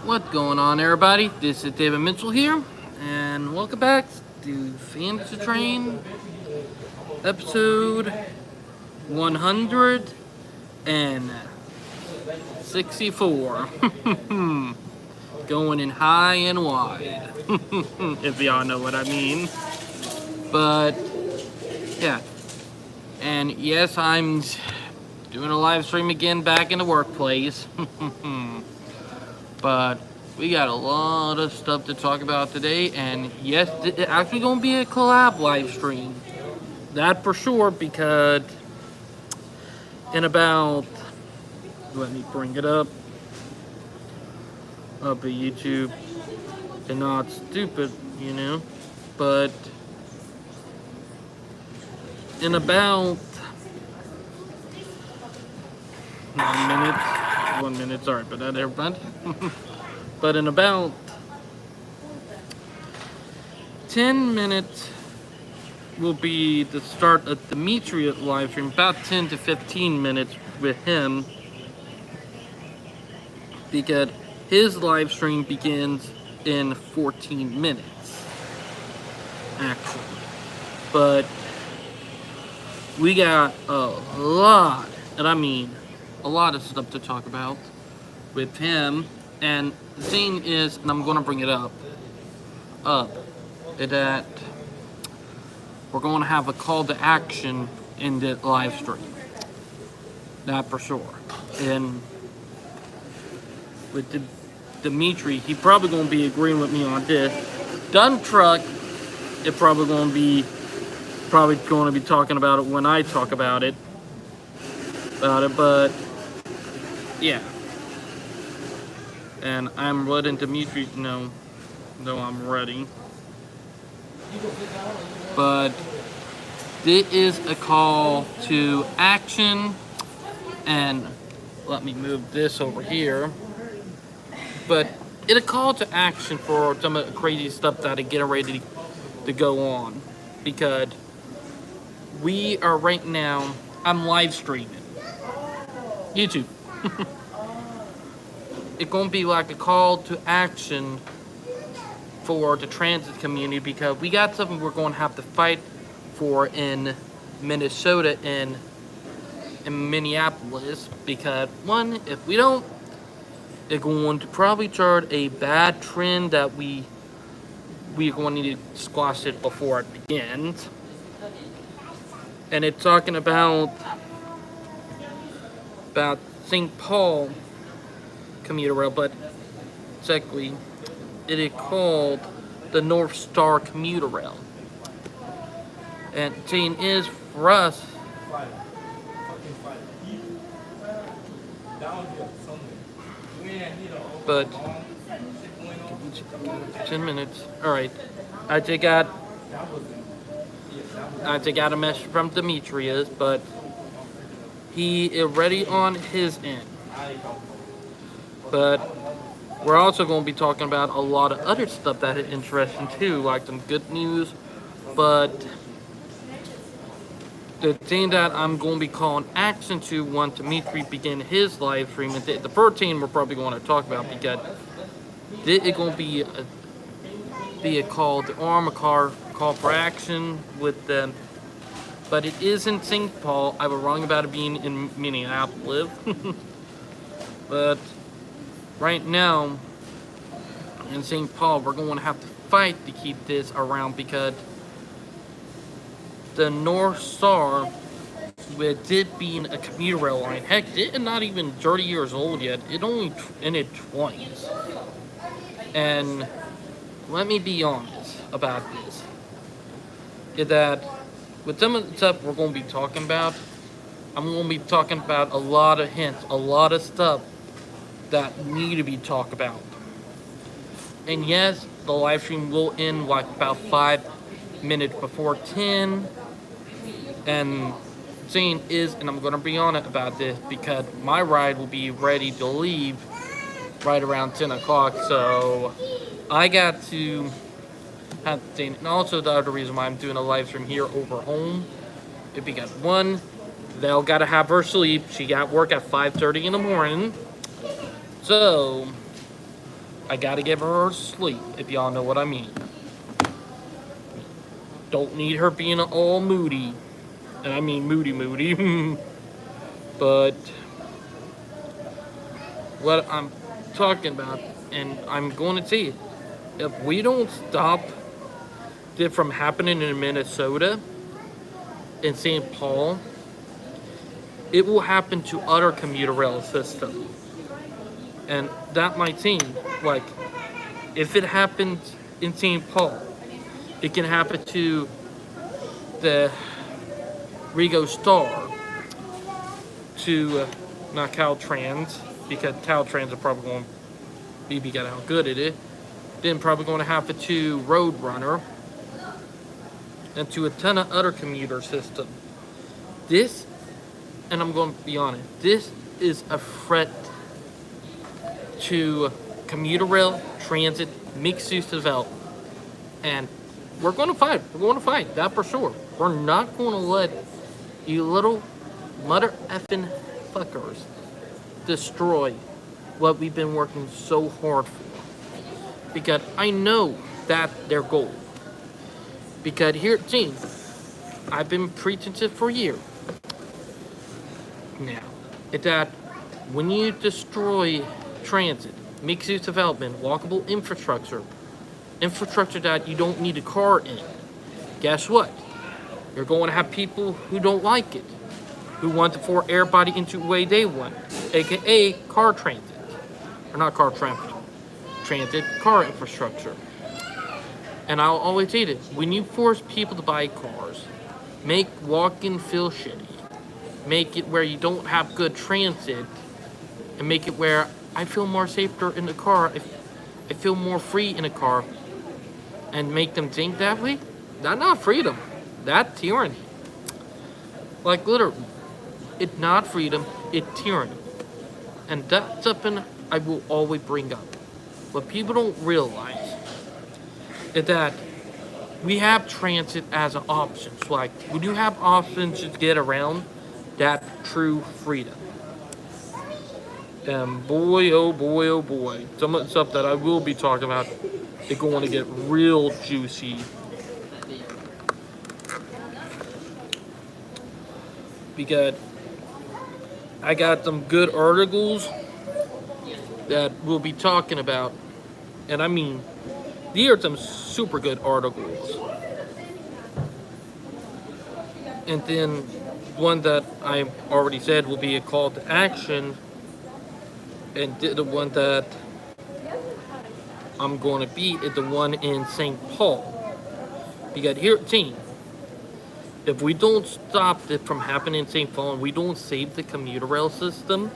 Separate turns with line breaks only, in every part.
What's going on, everybody? This is David Mitchell here, and welcome back to Fantasy Train, episode 164. Going in high and wide, if y'all know what I mean. But, yeah. And yes, I'm doing a live stream again back in the workplace. But we got a lot of stuff to talk about today, and yes, it's actually going to be a collab live stream. That for sure, because in about, let me bring it up at YouTube, and not stupid, you know, but in about 1 minute, sorry about that, everybody. But in about 10 minutes will be the start of Dimitri live stream, about 10 to 15 minutes with him, because his live stream begins in 14 minutes, actually. But we got a lot, and I mean a lot of stuff to talk about with him. And the thing is, and I'm going to bring it up, is that we're going to have a call to action in the live stream. That for sure. And with Dimitri, he probably going to be agreeing with me on this. Dump Truck, it probably going to be talking about it when I talk about it. But yeah. And I'm letting Dimitri know I'm ready. But this is a call to action, and let me move this over here. But it's a call to action for some of the crazy stuff that are getting ready to go on, because we are right now, I'm live streaming YouTube. It's going to be like a call to action for the transit community, because we got something we're going to have to fight for in Minnesota and in Minneapolis, because one, if we don't, it's going to probably start a bad trend that we're going to need to squash it before it begins. And it's talking about St. Paul commuter rail, but exactly, it is called the North Star commuter rail. And the thing is, for us, but 10 minutes. All right, I just got a message from Demetrius, but he is ready on his end. But we're also going to be talking about a lot of other stuff that is interesting too, like some good news. But the thing that I'm going to be calling action to once Dimitri begin his live stream, and the first thing we're probably going to talk about, because this is going to be a call to arm, a call for action with them. But it is in St. Paul. I was wrong about it being in Minneapolis. But right now, in St. Paul, we're going to have to fight to keep this around, because the North Star, with it being a commuter rail line, heck, it's not even 30 years old yet. It's only in its 20s. And let me be honest about this, is that with some of the stuff we're going to be talking about, I'm going to be talking about a lot of hints, a lot of stuff that need to be talked about. And yes, the live stream will end like about 5 minutes before 10. And saying is, and I'm going to be on it about this, because my ride will be ready to leave right around 10 o'clock. So I got to have to say, and also the other reason why I'm doing a live stream here over home is because one, They'll gotta have her sleep. She got work at 5:30 in the morning. So, I gotta give her sleep, if y'all know what I mean. Don't need her being all moody. And I mean moody. But what I'm talking about, and I'm going to tell you, if we don't stop it from happening in Minnesota, in St. Paul, it will happen to other commuter rail systems. And that might seem like if it happens in St. Paul, it can happen to the Rego Star, to not Caltrans, because Caltrans are probably going to be because how good it is. Then probably going to happen to Roadrunner and to a ton of other commuter systems. This, and I'm going to be honest, this is a threat to commuter rail, transit, mixed use development. And we're going to fight. We're going to fight, that for sure. We're not going to let you little mother effing fuckers destroy what we've been working so hard for. Because I know that's their goal. Because here at Team, I've been preaching it for years. Now, it's that when you destroy transit, mixed use development, walkable infrastructure that you don't need a car in, guess what? You're going to have people who don't like it, who want to force everybody into the way they want, aka car transit. Or not car transit, car infrastructure. And I'll always say this, when you force people to buy cars, make walking feel shitty, make it where you don't have good transit, and make it where I feel more safer in the car, I feel more free in a car, and make them think that way, that's not freedom, that's tyranny. Like literally, it's not freedom, it's tyranny. And that's something I will always bring up. What people don't realize is that we have transit as an option. So like, we do have options to get around that true freedom. And boy, oh boy, some of the stuff that I will be talking about is going to get real juicy. Because I got some good articles that we'll be talking about. And I mean, these are some super good articles. And then one that I already said will be a call to action. And the one that I'm going to be is the one in St. Paul. Because here at Team, if we don't stop it from happening in St. Paul and we don't save the commuter rail system,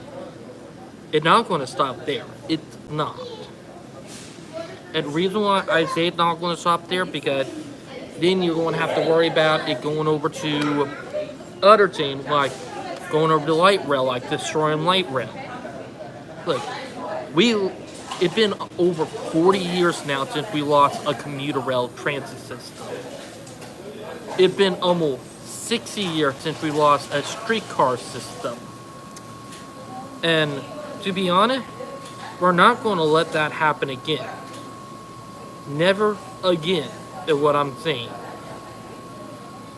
it's not going to stop there. It's not. And the reason why I say it's not going to stop there, because then you're going to have to worry about it going over to other things, like going over to light rail, like destroying light rail. Look, it's been over 40 years now since we lost a commuter rail transit system. It's been almost 60 years since we lost a streetcar system. And to be honest, we're not going to let that happen again. Never again is what I'm saying.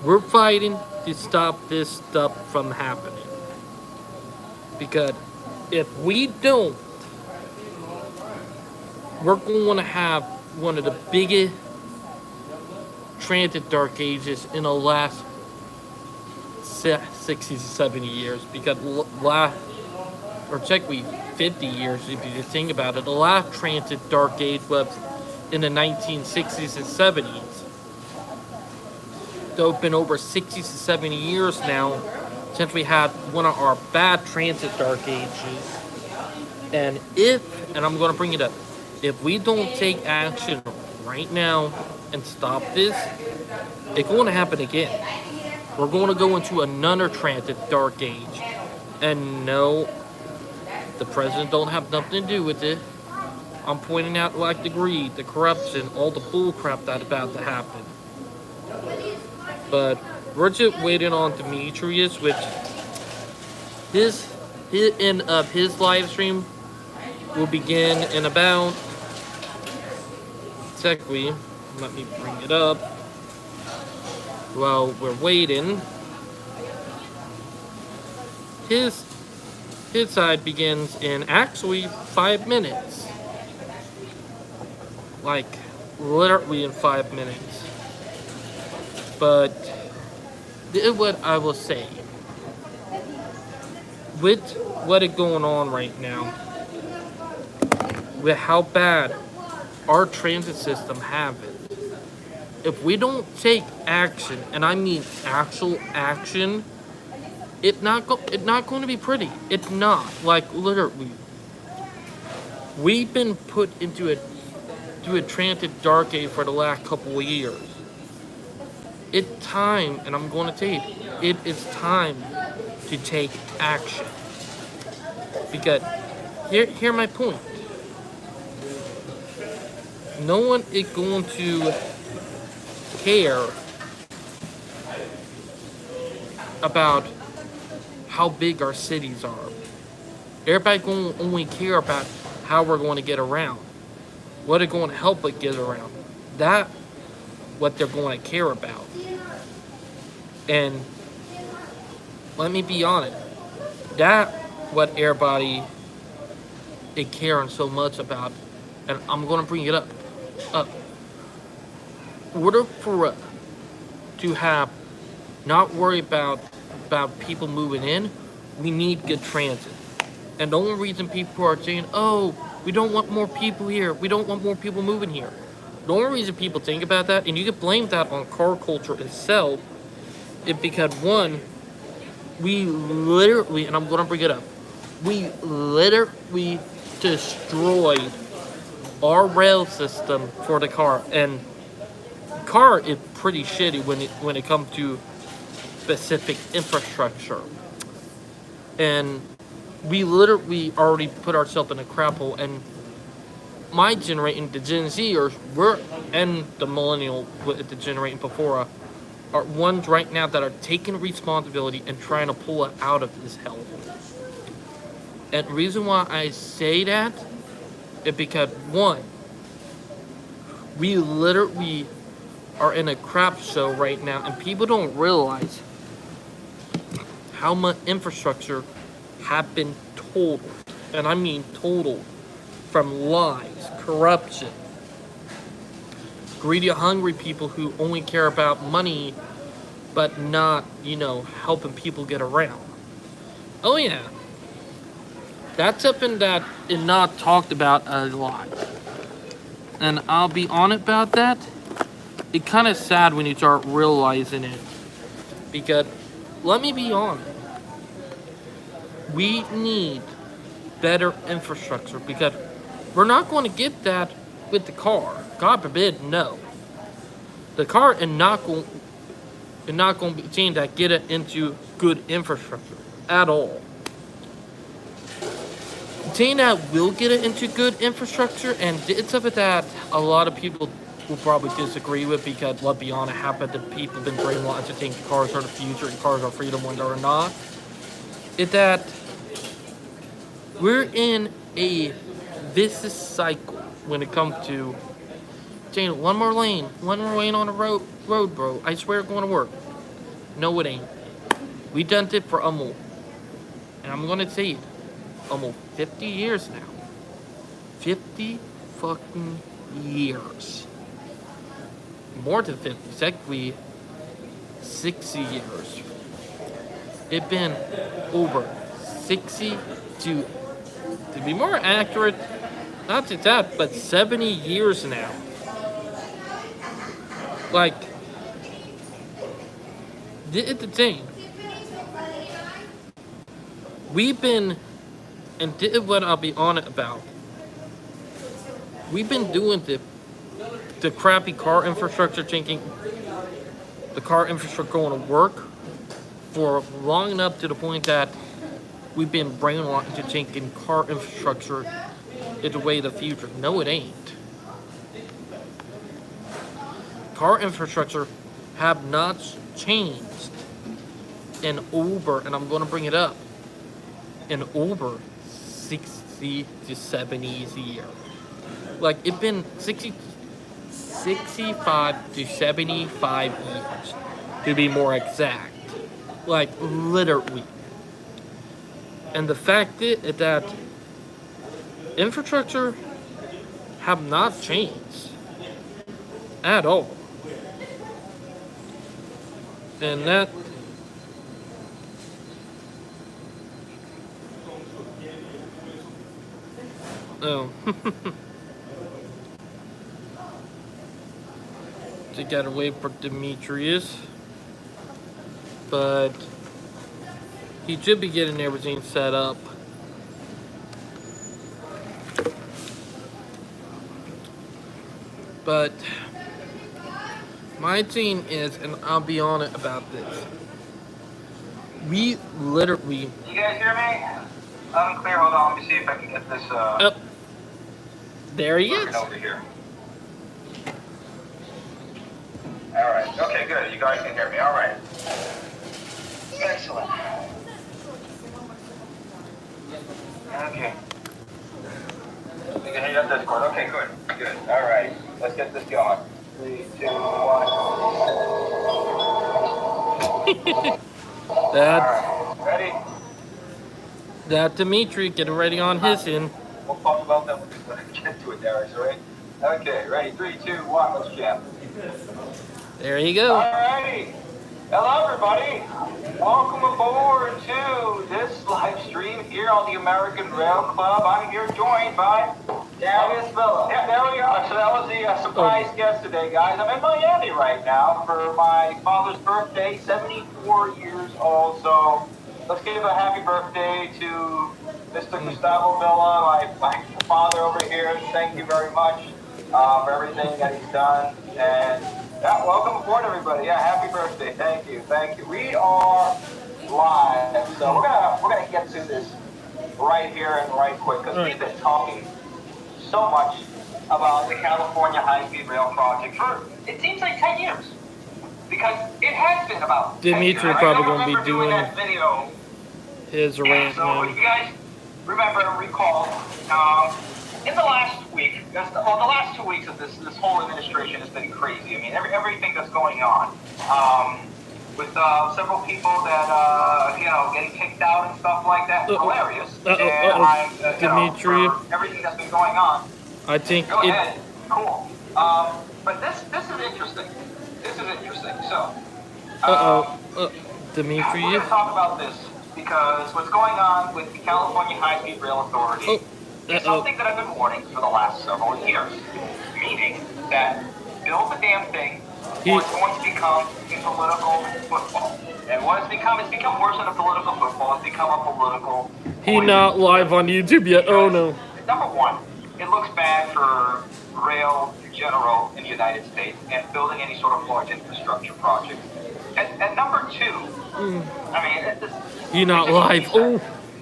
We're fighting to stop this stuff from happening. Because if we don't, we're going to have one of the biggest transit dark ages in the last 60 to 70 years. Because technically 50 years if you just think about it. The last transit dark age was in the 1960s and 70s. So it's been over 60 to 70 years now since we had one of our bad transit dark ages. And I'm going to bring it up, if we don't take action right now and stop this, it's going to happen again. We're going to go into another transit dark age. And no, the president don't have nothing to do with it. I'm pointing out like the greed, the corruption, all the bull crap that's about to happen. But we're just waiting on Demetrius, which his end of his live stream will begin in about exactly. Let me bring it up while we're waiting. His side begins in actually 5 minutes. Like literally in 5 minutes. But this is what I will say. With what is going on right now, with how bad our transit system have it, if we don't take action, and I mean actual action, it's not going to be pretty. It's not. Like literally, we've been put into a transit dark age for the last couple of years. It's time, and I'm going to say it is time to take action. Because here's my point. No one is going to care about how big our cities are. Everybody's going to only care about how we're going to get around. What are going to help us get around. That's what they're going to care about. And let me be honest. That's what everybody is caring so much about. And I'm going to bring it up. In order for us to have not worry about people moving in, we need good transit. And the only reason people are saying, oh, we don't want more people here, we don't want more people moving here. The only reason people think about that, and you can blame that on car culture itself, is because one, we literally, and I'm going to bring it up, we literally destroyed our rail system for the car. And car is pretty shitty when it comes to specific infrastructure. And we literally already put ourselves in a crap hole. And my generation, the Gen Zers, and the millennial, the generation before, are ones right now that are taking responsibility and trying to pull it out of this hell. And the reason why I say that is because, one, we literally are in a crap show right now, and people don't realize how much infrastructure have been totaled, and I mean totaled, from lies, corruption, greedy, hungry people who only care about money, but not, helping people get around. Oh yeah, that's something that is not talked about a lot. And I'll be honest about that. It's kind of sad when you start realizing it. Because, let me be honest, we need better infrastructure. Because we're not going to get that with the car. God forbid, no. The car is not going to be seen that get it into good infrastructure at all. Saying that will get it into good infrastructure, and it's something that a lot of people will probably disagree with, because let's be honest, half of the people have been brainwashed to think cars are the future and cars are freedom when they're not. Is that we're in a vicious cycle when it comes to saying one more lane on the road, bro. I swear it's going to work. No, it ain't. We done it for almost, and I'm gonna say it, almost 50 years now. 50 fucking years. More than 50, exactly 60 years. It's been over 60 to be more accurate, not just that, but 70 years now. Like, it's the thing. We've been, and this is what I'll be honest about, we've been doing the crappy car infrastructure, thinking the car infrastructure going to work for long enough to the point that we've been brainwashed into thinking car infrastructure is the way of the future. No, it ain't. Car infrastructure have not changed in over, and I'm going to bring it up, in over 60 to 70s a year. Like, it's been 65 to 75 years, to be more exact. Like, literally. And the fact that infrastructure have not changed at all. And that oh to get away from Demetrius, but he should be getting everything set up. But my thing is, and I'll be honest about this, we literally.
You guys hear me? Unclear. Hold on. Let me see if I can get this.
Oh, there he is.
Over here. All right. Okay. Good. You guys can hear me. All right. Excellent. Okay. You can hear your Discord. Okay. Good. Good. All right. Let's get this going. 3, 2, 1.
That's
Ready?
that Dimitri getting ready on his end.
We'll talk about that when we get to it, Darius, all right? Okay, ready? 3, 2, 1, let's jam.
There you go.
Alrighty. Hello, everybody. Welcome aboard to this live stream here on the American Rail Club. I'm here joined by Darius Villa. Yeah, there we are. So that was the surprise guest today, guys. I'm in Miami right now for my father's birthday, 74 years old. So let's give a happy birthday to Mr. Gustavo Villa, my father over here. Thank you very much for everything that he's done. And yeah, welcome aboard, everybody. Yeah, happy birthday. Thank you. Thank you. We are live, so we're gonna get to this right here and right quick because we've been talking so much about the California High-Speed Rail project for it seems like 10 years because it has been about.
Dimitri probably gonna be doing
that video.
His rant.
So if you guys recall, in the last week, the last 2 weeks of this whole administration has been crazy. I mean, everything that's going on, with several people that getting kicked out and stuff like that, hilarious.
Dimitri,
everything that's been going on.
I think
go ahead. Cool. But this is interesting. This is interesting. So,
Dimitri,
we're going to talk about this because what's going on with the California High-Speed Rail Authority. It's something that I've been warning for the last several years, meaning that build the damn thing or it's going to become a political football. And what it's become worse than a political football. It's become a political
He not live on YouTube yet. Oh no.
Number one, it looks bad for rail in general in the United States and building any sort of large infrastructure project. And number two, I mean,
he not live. Oh.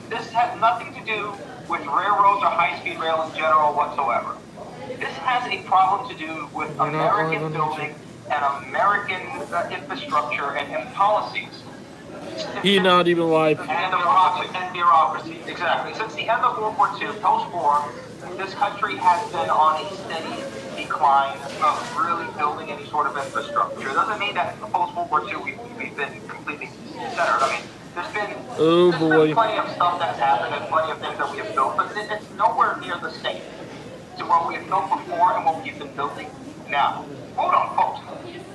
This has nothing to do with railroads or high-speed rail in general whatsoever. This has a problem to do with American building and American infrastructure and policies.
He not even live.
And bureaucracy, exactly. Since the end of World War II, post-war, this country has been on a steady decline of really building any sort of infrastructure. It doesn't mean that post-World War II we've been completely centered. I mean, there's been plenty of stuff that's happened and plenty of things that we have built, but it's nowhere near the same to what we have built before and what we've been building now. Quote unquote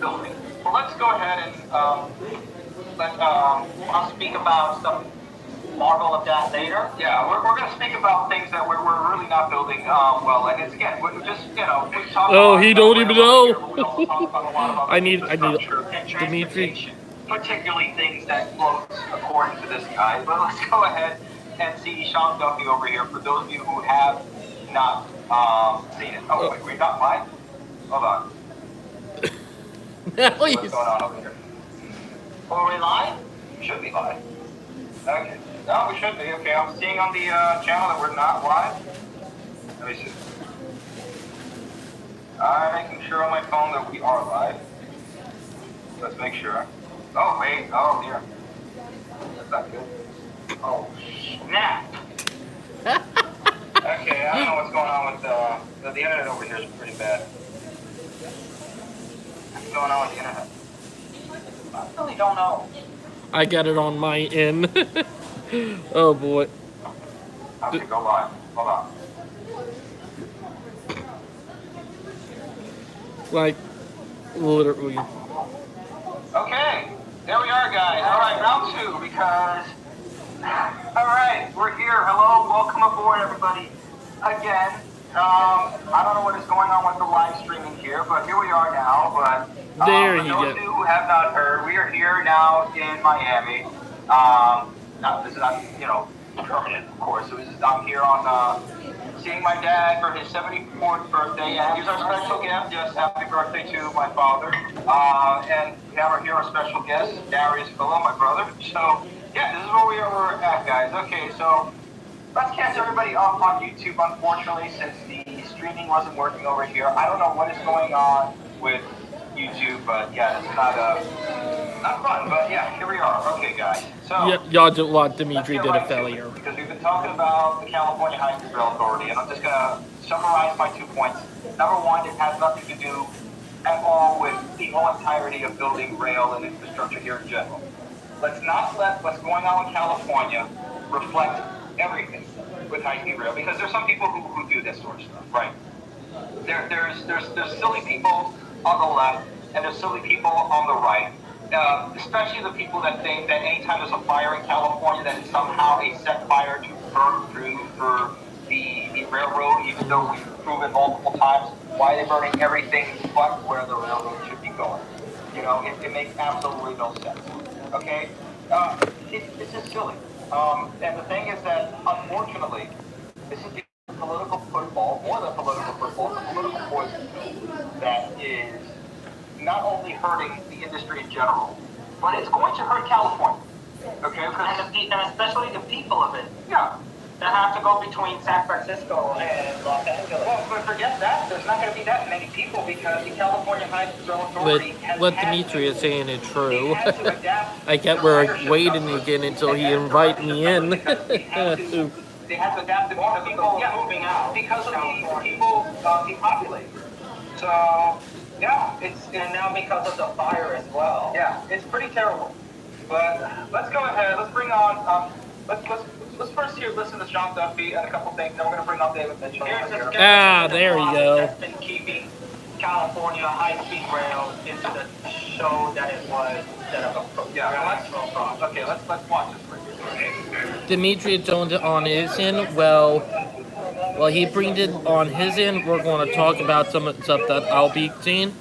building. Well, let's go ahead and I'll speak about some marvel of that later. Yeah, we're going to speak about things that we're really not building well, and it's again, we're just, we talk about
he don't even know.
We also talk about a lot of other
I need
Dimitri. Particularly things that float according to this guy. But let's go ahead and see Sean Duffy over here for those of you who have not seen it. Oh, wait, we're not live? Hold on. What's going on over here? Are we live? We should be live. Okay. No, we should be. Okay, I'm seeing on the channel that we're not live. Let me see. I'm making sure on my phone that we are live. Let's make sure. Oh, wait. Oh, dear. That's not good. Oh, snap. going on with the internet over here is pretty bad. What's going on with the internet? I really don't know.
I got it on my end. Oh boy.
Okay, go live. Hold on.
Like, literally.
Okay, there we are, guys. All right, round two, because... All right, we're here. Hello, welcome aboard, everybody. Again, I don't know what is going on with the live streaming here, but here we are now. But
There
for
you
those
go.
who have not heard, we are here now in Miami. This is not, permanent, of course. I'm here on seeing my dad for his 74th birthday, and here's our special guest. Yes, happy birthday to my father. And we have here our special guest, Darius Villa, my brother. So, yeah, this is where we're at, guys. Okay, so let's catch everybody up on YouTube, unfortunately, since the streaming wasn't working over here. I don't know what is going on with YouTube, but yeah, it's not fun, but yeah, here we are. Okay, guys. So,
Y'all just want Dimitri did a failure.
because we've been talking about the California High-Speed Rail Authority, and I'm just going to summarize my 2 points. Number one, it has nothing to do at all with the whole entirety of building rail and infrastructure here in general. Let's not let what's going on in California reflect everything with high-speed rail, because there's some people who do this sort of stuff, right? There's silly people on the left, and there's silly people on the right. Especially the people that think that anytime there's a fire in California, that it's somehow a set fire to burn through for the railroad, even though we've proven multiple times why they're burning everything but where the railroad should be going. It makes absolutely no sense. Okay? It's just silly. And the thing is that, unfortunately, this is the political football, more than political football, it's a political poison that is not only hurting the industry in general, but it's going to hurt California. Okay?
And especially the people of it
Yeah.
that have to go between San Francisco and Los Angeles.
Well, but forget that. There's not going to be that many people because the California High-Speed Rail Authority has
What
had
Dimitri is saying is
they
true.
had to adapt
I get
their
we're
ridership
waiting
numbers.
again until
They
he
had to
invite
adapt
me
their
in.
numbers because they had to adapt the people
moving out
because of the
California.
people depopulating. So, yeah,
And now because of the fire as well.
yeah, it's pretty terrible. But let's go ahead. Let's bring on. Let's first here listen to Sean Duffy and a couple things. Then we're gonna bring on David Mitchell.
Here's the
here.
Ah, there you go.
That's been keeping California high-speed rail into the show that it was instead of a
Yeah, okay. Let's watch this for you.
Dimitri joined it on his end. Well, he brings it on his end. We're going to talk about some of the stuff that I'll be seeing.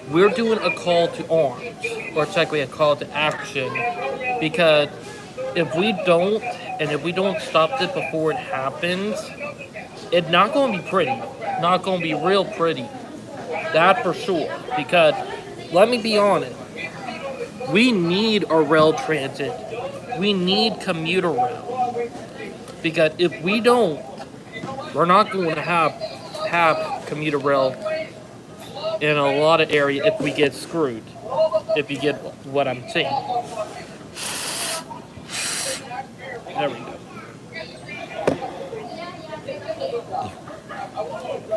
We're doing a call to arms, or technically a call to action, because if we don't stop this before it happens, it's not going to be pretty. Not going to be real pretty. That for sure. Because, let me be honest, we need a rail transit. We need commuter rail. Because if we don't, we're not going to have commuter rail in a lot of areas if we get screwed. If you get what I'm saying. There we go.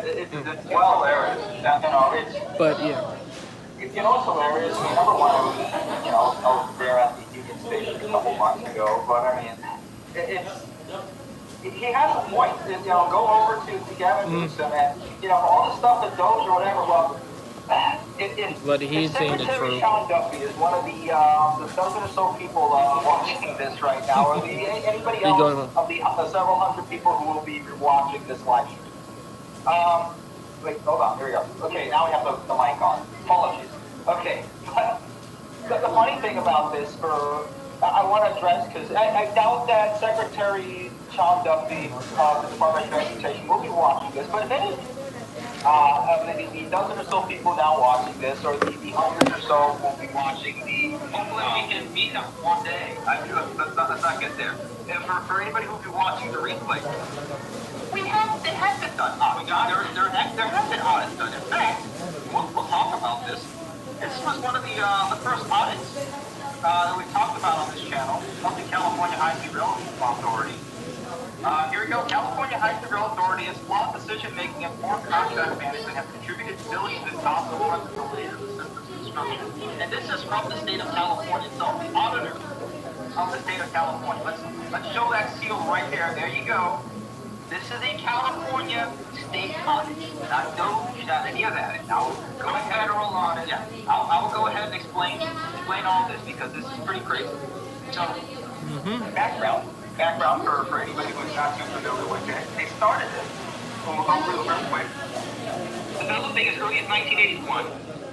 It's well hilarious.
But yeah.
It's hilarious. Number one, I was there at the Union Station a couple months ago, but I mean, he has a point. Go over to Gavin Newsom and all the stuff that goes or whatever. Well,
But he's saying the
Secretary
truth.
Sean Duffy is one of the dozen or so people watching this right now, or anybody else of the several hundred people who will be watching this live stream. Wait, hold on, here we go. Okay, now we have the mic on. Apologies. Okay. The funny thing about this, I want to address, because I doubt that Secretary Sean Duffy of the Department of Transportation will be watching this, but if any the dozen or so people now watching this, or the hundreds or so will be watching hopefully we can meet them one day. Let's not get there. And for anybody who'll be watching the replay, it has been done. There have been audits done. In fact, we'll talk about this. This was one of the first audits that we talked about on this channel of the California High-Speed Rail Authority. Here we go. California High-Speed Rail Authority has flawed decision-making and poor contract management have contributed billions in cost of funds related to the system's construction. And this is from the state of California itself, the auditor of the state of California. Let's show that seal right there. There you go. This is a California state audit, not DOJ, not any of that. I'll go ahead or roll on it. Yeah, I'll go ahead and explain all this because this is pretty crazy. So, background for anybody who's not too familiar with it. They started this. We'll go through it real quick. Developing as early as 1981,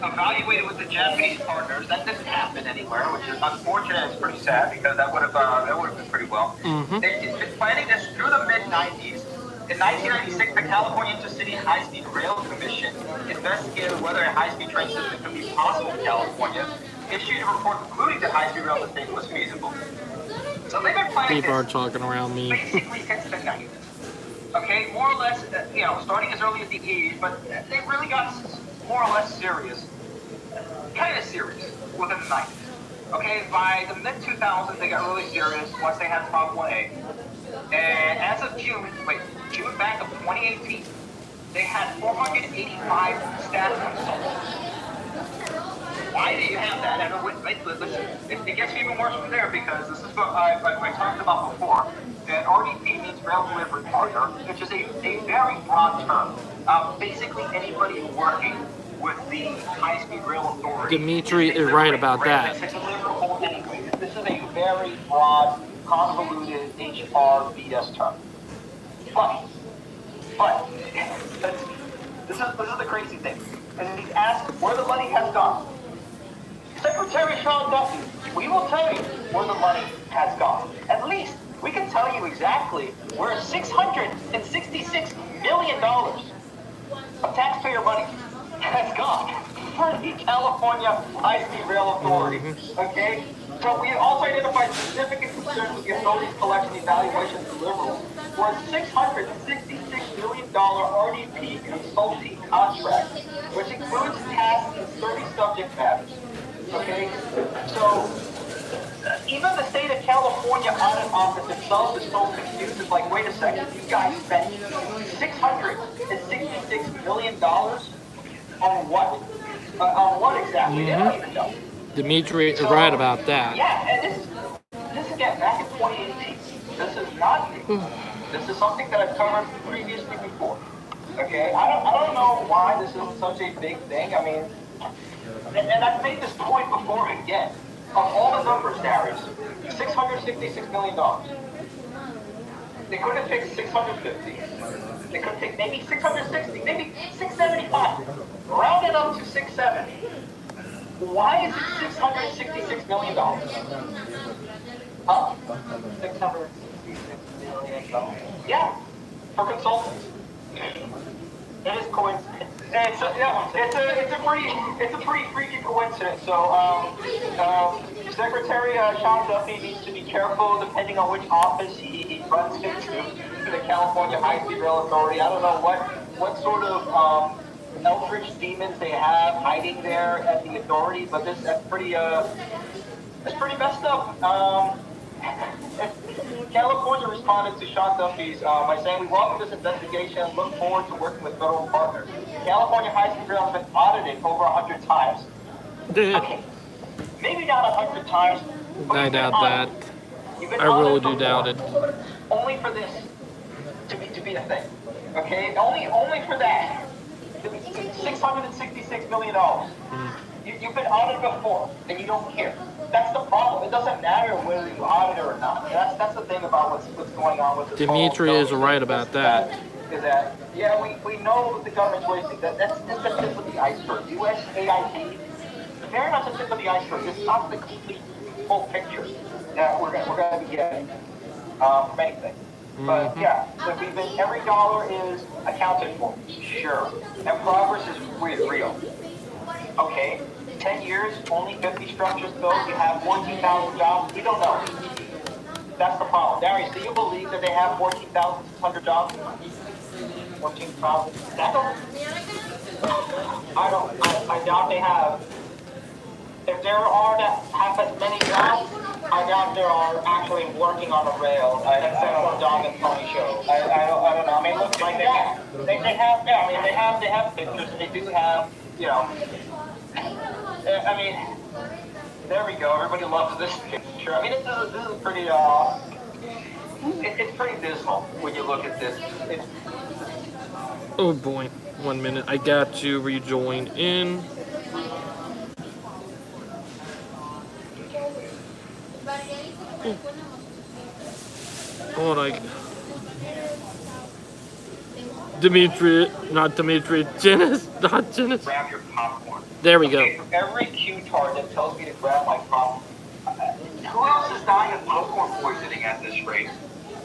evaluated with the Japanese partners. That didn't happen anywhere, which is unfortunate. It's pretty sad because that would have been pretty well. They've been planning this through the mid-90s. In 1996, the California Intercity High-Speed Rail Commission investigated whether a high-speed train system could be possible in California. Issued a report concluding that high-speed rail system was feasible. So they've been planning
People are
this
talking around me.
basically since the 90s. Okay, more or less, starting as early as the 80s, but they really got more or less serious, kind of serious, within the 90s. Okay, by the mid-2000s, they got really serious once they had Prop 1A. And as of June back of 2018, they had 485 staff consultants. Why do you have that? And listen, it gets even worse from there because this is what I talked about before. That RDP means Rail Delivery Partner, which is a very broad term. Basically, anybody working with the High-Speed Rail Authority.
Dimitri is right about that.
This is a very broad, convoluted HR BS term. But this is the crazy thing. And he's asked where the money has gone. Secretary Sean Duffy, we will tell you where the money has gone. At least we can tell you exactly where $666 million of taxpayer money has gone for the California High-Speed Rail Authority. Okay? So we also identified significant concerns with the authority's collection, evaluation, and deliverables for a $666 million RDP consulting contract, which includes tasks in 30 subject matters. Okay? So even the state of California Audit Office itself is so confused. It's like, wait a second, you guys spent $666 million on what? On what exactly? They don't even know.
Dimitri is right about that.
Yeah, and this is again back in 2018. This is not new. This is something that I've covered previously before. Okay, I don't know why this is such a big thing. I mean, and I've made this point before again. Of all the numbers, Darius, $666 million. They could have picked 650. They could have picked maybe 660, maybe 675. Round it up to 670. Why is it $666 million? Huh? $666 million. Yeah, for consultants. It is coincidence. It's a pretty freaky coincidence. So, Secretary Sean Duffy needs to be careful depending on which office he runs into the California High-Speed Rail Authority. I don't know what sort of eldritch demons they have hiding there at the authority, but that's pretty messed up. California responded to Sean Duffy's by saying, we welcome this investigation and look forward to working with federal partners. California High-Speed Rail has been audited over 100 times. Okay, maybe not 100 times, but
I doubt that. I really do doubt it.
Only for this to be a thing. Okay, only for that. $666 million. You've been audited before, and you don't care. That's the problem. It doesn't matter whether you audit or not. That's the thing about what's going on with this.
Dimitri is right about that.
Is that we know what the government's wasting. That's just the tip of the iceberg. USAID, very much the tip of the iceberg. It's not the complete full picture that we're gonna be getting from anything. But yeah, so every dollar is accounted for, sure, and progress is real. Okay, 10 years, only 50 structures built, you have 14,000 jobs, we don't know. That's the problem. Darius, do you believe that they have 14,600 jobs? 14,000? I doubt they have. If there are that have as many jobs,
I doubt they are actually working on the rail, except for dog and pony show. I don't know. I mean, look, like they have, yeah, I mean, they have pictures, and they do have, you know, I mean, there we go. Everybody loves this picture. I mean, this is pretty, it's pretty dismal when you look at this. It's,
Oh boy, 1 minute. I got to rejoin in. Hold on. Dimitri, not Dimitri, Janice, not Janice.
grab your popcorn.
There we go.
Okay, for every cue card that tells me to grab my popcorn, who else is dying of popcorn poisoning at this rate?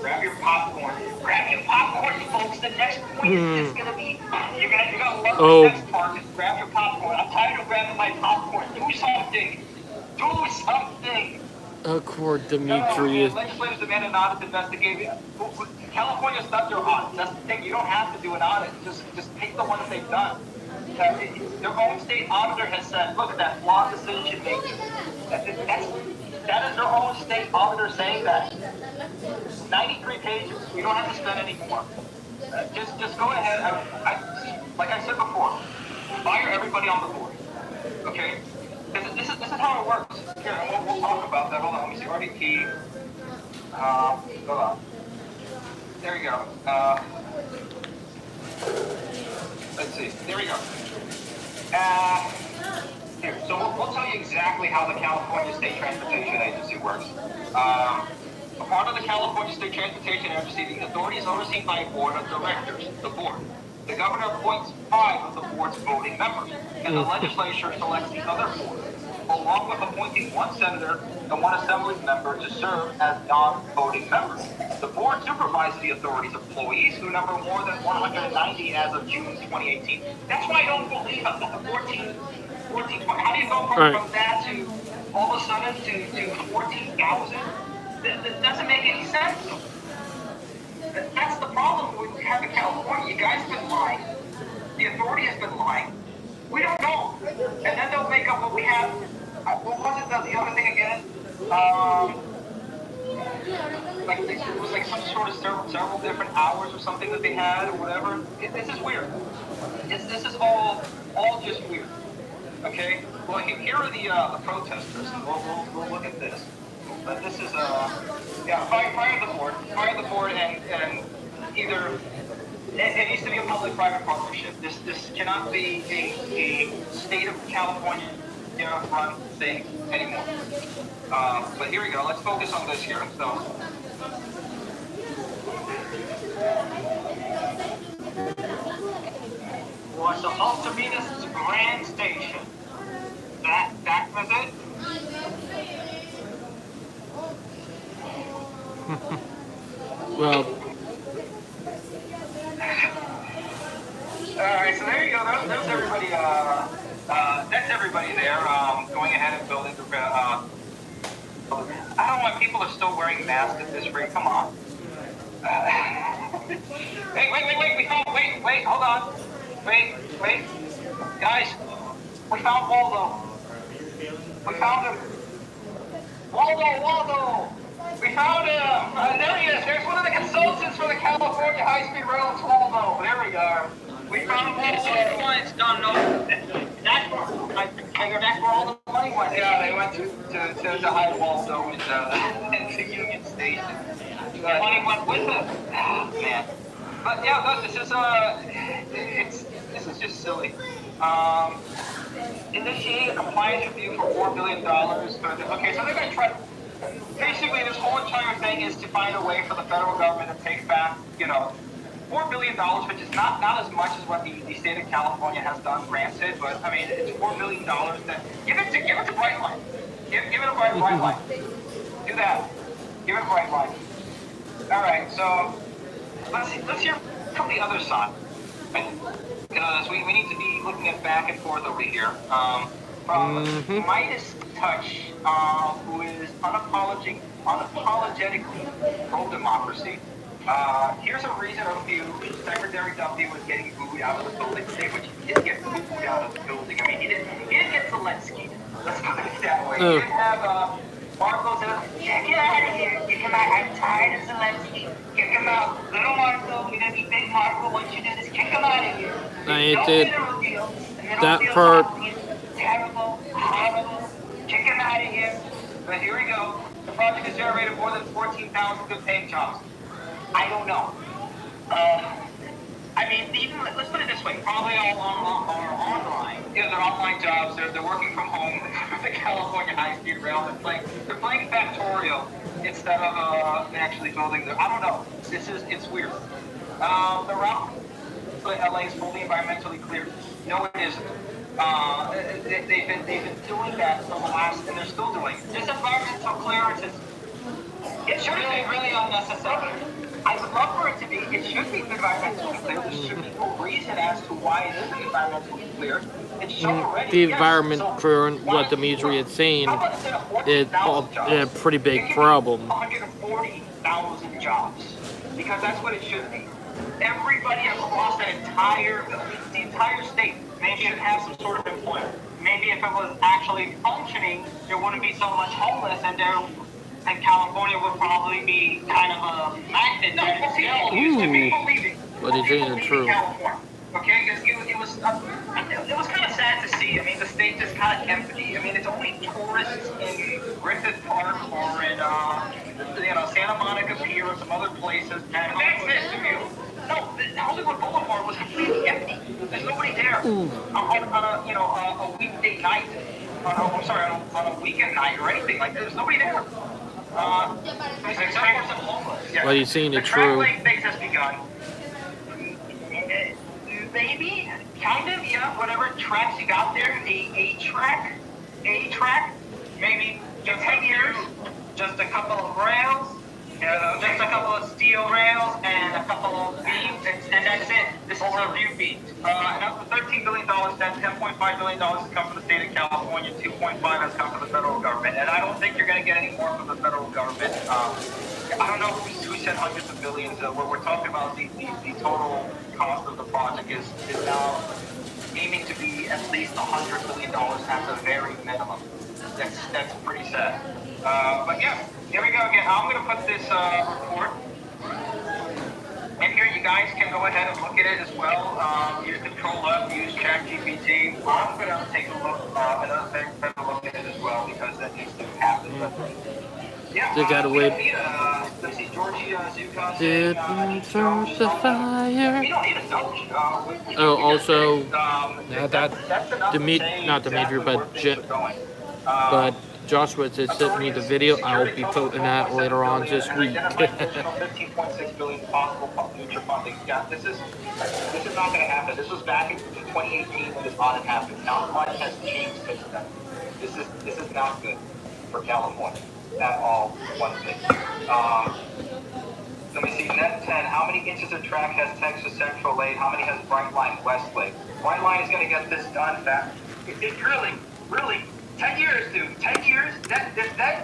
Grab your popcorn. Grab your popcorn, folks. The next point is going to be, you're gonna love the next part. Just grab your popcorn. I'm tired of grabbing my popcorn. Do something. Do something.
Of course, Dimitri is.
Legislators demand an audit investigation. California stuff their audits. That's the thing. You don't have to do an audit. Just take the one that they've done. Their own state auditor has said, look at that flawed decision making. That is their own state auditor saying that. 93 pages. We don't have to spend any more. Just go ahead. Like I said before, fire everybody on the board. Okay? This is how it works. Here, we'll talk about that. Hold on, let me see. RDP. Hold on. There we go. Let's see. There we go. Here. So we'll tell you exactly how the California State Transportation Agency works. A part of the California State Transportation Agency, the authority is overseen by a board of directors, the board. The governor appoints 5 of the board's voting members, and the legislature selects the other 4, along with appointing 1 senator and 1 assembly member to serve as non-voting members. The board supervises the authority's employees, who number more than 190 as of June 2018. That's why I don't believe that the 14. How do you go from that to all of a sudden to 14,000? That doesn't make any sense. That's the problem we have in California. You guys have been lying. The authority has been lying. We don't know. And then they'll make up what we have. What was it, the other thing again? It was like some sort of several different hours or something that they had or whatever. This is weird. This is all just weird. Okay? Well, here are the protesters. We'll look at this. This is fire the board. Fire the board and either it needs to be a public-private partnership. This cannot be a state of California run thing anymore. But here we go. Let's focus on this here. So. Was the Altamira's Grand Station. That was it?
Well.
Alright, so there you go. There's everybody. That's everybody there. Going ahead and building the. I don't know why people are still wearing masks at this rate. Come on. Hey, wait, hold on. Wait. Guys, we found Waldo. We found him. Waldo! We found him! There he is. There's one of the consultants for the California High-Speed Rail. It's Waldo. There we go. We found Waldo. It's done. No. That's where all the money went. Yeah, they went to hide Waldo in the Union Station. The money went with it. Oh, man. But yeah, this is just silly. Initiate a compliance review for $4 billion. Okay, so they're going to try. Basically, this whole entire thing is to find a way for the federal government to take back, $4 billion, which is not as much as what the state of California has done, granted, but I mean, it's $4 billion. That give it to Brightline. Give it a Brightline. Do that. Give it a Brightline. All right, so let's hear from the other side. Because we need to be looking at back and forth over here. From Midas Touch, who is unapologetically pro-democracy. Here's a reason of view. Secretary Duffy was getting booed out of the building today, which he did get booed out of the building. I mean, he didn't get Zelensky. Let's put it that way. He didn't have Marco's in. Get out of here. Get him out. I'm tired of Zelensky. Kick him out. Little Marco, you're gonna be big Marco once you do this. Kick him out of here.
I
No
did
mineral deal. The mineral
that
deal's
part.
obvious. Terrible. Horrible. Kick him out of here. But here we go. The project has generated more than 14,000 good paying jobs. I don't know. I mean, even let's put it this way: probably all are online. Yeah, they're online jobs. They're working from home. The California High-Speed Rail. They're playing Factorio instead of actually building. I don't know. It's weird. The route to LA is fully environmentally clear. No, it isn't. They've been doing that for the last, and they're still doing it. This environmental clearance is really unnecessary. I would love for it to be. It should be environmentally clear. There should be no reason as to why it isn't environmentally clear. It's shown already.
The
Yes,
environment
so
for what
why-
Dimitri is saying
how about instead of
is
14,000 jobs,
a pretty
it
big
could be
problem.
140,000 jobs, because that's what it should be. Everybody across the entire state maybe should have some sort of employment. Maybe if it was actually functioning, there wouldn't be so much homeless, and California would probably be kind of a magnet that it still used to be.
What he's saying is true.
Okay, because it was kind of sad to see. I mean, the state is kind of empty. I mean, it's only tourists in Griffith Park or in Santa Monica Pier or some other places. And that's this to you. No, Hollywood Boulevard was completely empty. There's nobody there on a weekday night. On a weekend night or anything like that. There's nobody there. Except for some homeless. Yeah.
What he's saying is
The
true.
track lane fix has begun. Maybe, kind of, yeah. Whatever tracks you got there, a track, maybe just 10 years, just a couple of rails, just a couple of steel rails, and a couple of beams, and that's it. This is a few beams. And up to $13 billion, that's $10.5 billion has come from the state of California, 2.5 has come from the federal government, and I don't think you're going to get any more from the federal government. I don't know who said hundreds of billions. We're talking about the total cost of the project is now aiming to be at least $100 billion at the very minimum. That's pretty sad. But yeah, here we go again. I'm going to put this report in here. You guys can go ahead and look at it as well. Use Control F, use ChatGPT. I'm going to take a look, better look at it as well because that needs to happen. But, yeah,
They gotta
we
wait.
don't need let's see, Georgie Zucca
Didn't start the fire.
We don't need a Doge.
Oh, also,
that's enough to say
not Dimitri,
exactly where
but
things are going.
but Joshua just sent me the video. I will be posting that later on this week.
$15.6 billion possible future funding. Yeah, this is not going to happen. This was back in 2018 when this audit happened. Not much has changed since then. This is not good for California at all. One thing. Let me see. Net 10. How many inches of track has Texas Central laid? How many has Brightline West laid? Brightline is going to get this done fast. It really. 10 years, dude. 10 years? That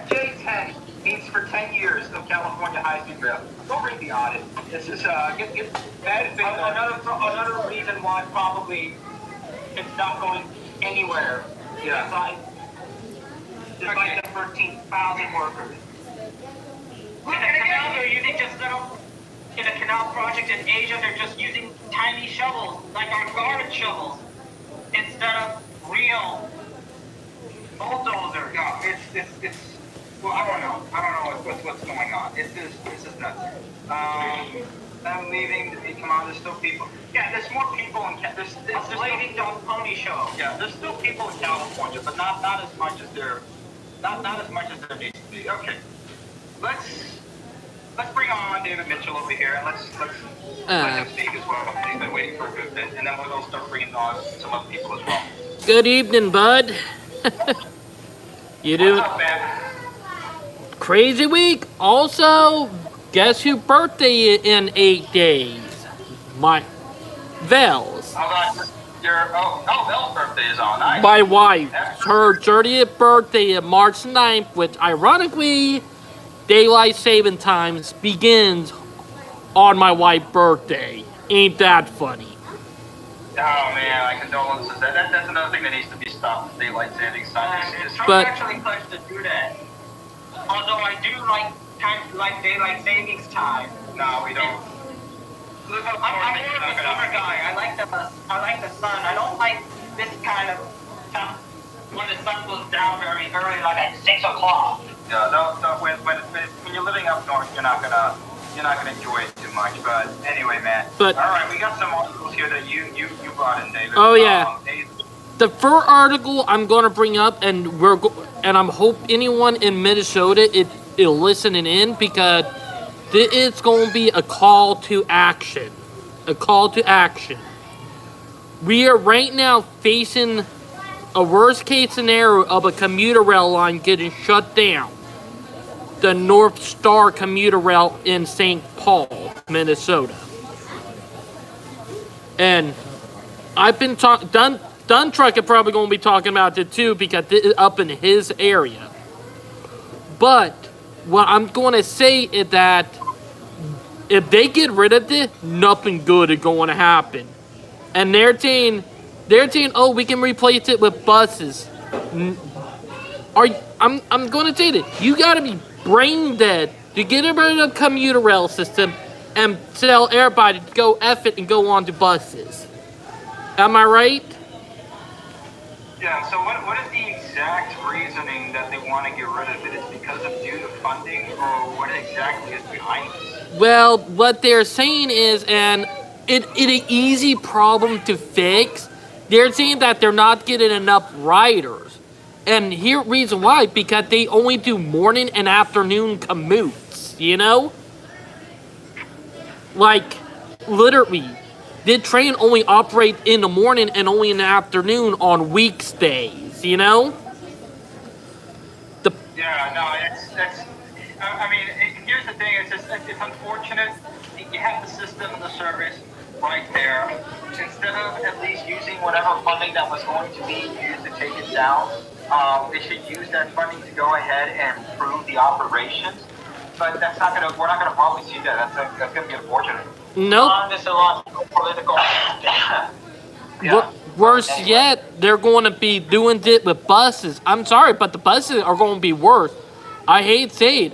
J10 means for 10 years of California high-speed rail. Go read the audit. This is get bad. Another reason why probably it's not going anywhere. Yeah. Despite the 13,000 workers. In a canal, they're using in a canal project in Asia, they're just using tiny shovels, like our garden shovels, instead of real bulldozer. No, it's well, I don't know what's going on. This is nuts. I'm leaving. Come on, there's still people. Yeah, there's more people in there's Lady Dog Pony Show. Yeah, there's still people in California, but not as much as there needs to be. Okay, let's bring on David Mitchell over here, and let's let him speak as well. He's been waiting for a good bit, and then we'll start bringing on some other people as well.
Good evening, bud. You do
What's up, man?
crazy week. Also, guess who birthday in 8 days? My Vels.
Belle's birthday is on. Nice.
My wife. Her 30th birthday is March 9th, which ironically, daylight saving times begins on my wife's birthday. Ain't that funny?
Oh man, my condolences. That's another thing that needs to be stopped. Daylight savings time. Trump
But-
actually pledged to do that. Although I do like daylight savings time. No, we don't. I'm more of a summer guy. I like the sun. I don't like this kind of stuff when the sun goes down very early, like at 6 o'clock. Yeah, no. When you're living up north, you're not gonna enjoy it too much. But anyway, man.
But
all right, we got some articles here that you brought in, David.
Oh yeah. The first article I'm going to bring up, and I'm hope anyone in Minnesota is listening in, because it's going to be a call to action. A call to action. We are right now facing a worst case scenario of a commuter rail line getting shut down. The North Star commuter rail in St. Paul, Minnesota. And I've been Dunn Truck is probably going to be talking about it too, because it is up in his area. But what I'm going to say is that if they get rid of this, nothing good is going to happen. And they're saying, oh, we can replace it with buses. I'm going to say that you got to be brain dead to get rid of the commuter rail system and tell everybody to go F it and go on to buses. Am I right?
Yeah, so what is the exact reasoning that they want to get rid of it? Is it because of due to funding, or what exactly is behind this?
Well, what they're saying is, and it's an easy problem to fix. They're saying that they're not getting enough riders. And here, reason why, because they only do morning and afternoon commutes, you know? Like, literally, the train only operates in the morning and only in the afternoon on weekdays, you know?
Yeah, no, I mean, here's the thing, it's unfortunate. You have the system and the service right there. Instead of at least using whatever funding that was going to be used to take it down, they should use that funding to go ahead and improve the operations. But we're not gonna probably see that. That's gonna be unfortunate.
Nope.
This is a lot of political.
Worse yet, they're going to be doing it with buses. I'm sorry, but the buses are going to be worse. I hate saying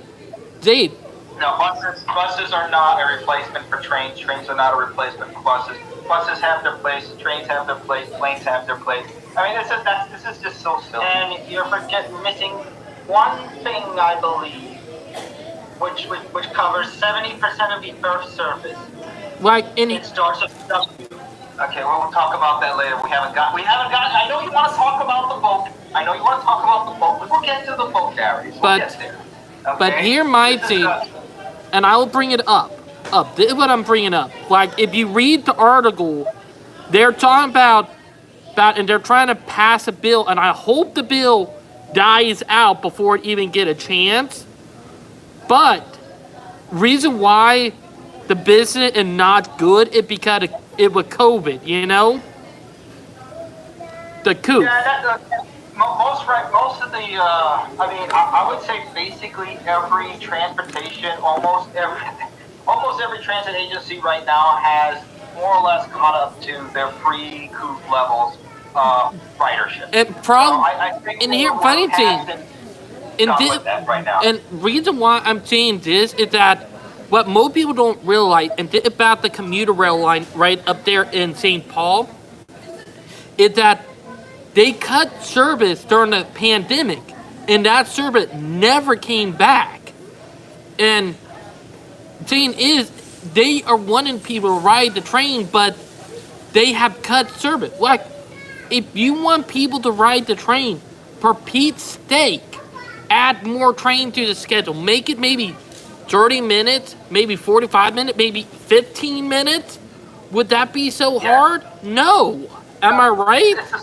it.
No, buses are not a replacement for trains. Trains are not a replacement for buses. Buses have their place. Trains have their place. Planes have their place. I mean, this is just so silly. And you're missing one thing, I believe, which covers 70% of the Earth's surface.
Like
it starts with W. Okay, well, we'll talk about that later. We haven't got. I know you want to talk about the boat. We'll get to the boat, Darius. We'll get there. Okay?
But here my thing, and I will bring it up. This is what I'm bringing up. Like, if you read the article, they're talking about, and they're trying to pass a bill, and I hope the bill dies out before it even get a chance. But reason why the business is not good is because it was COVID, you know? The coup.
Yeah, most of the, I would say basically every transportation, almost every transit agency right now has more or less caught up to their pre-coup levels of ridership.
And here, funny thing. And reason why I'm saying this is that what most people don't realize, and about the commuter rail line right up there in St. Paul, is that they cut service during the pandemic, and that service never came back. And the thing is, they are wanting people to ride the train, but they have cut service. Like, if you want people to ride the train, for Pete's sake, add more train to the schedule. Make it maybe 30 minutes, maybe 45 minutes, maybe 15 minutes. Would that be so hard? No. Am I right?
It's the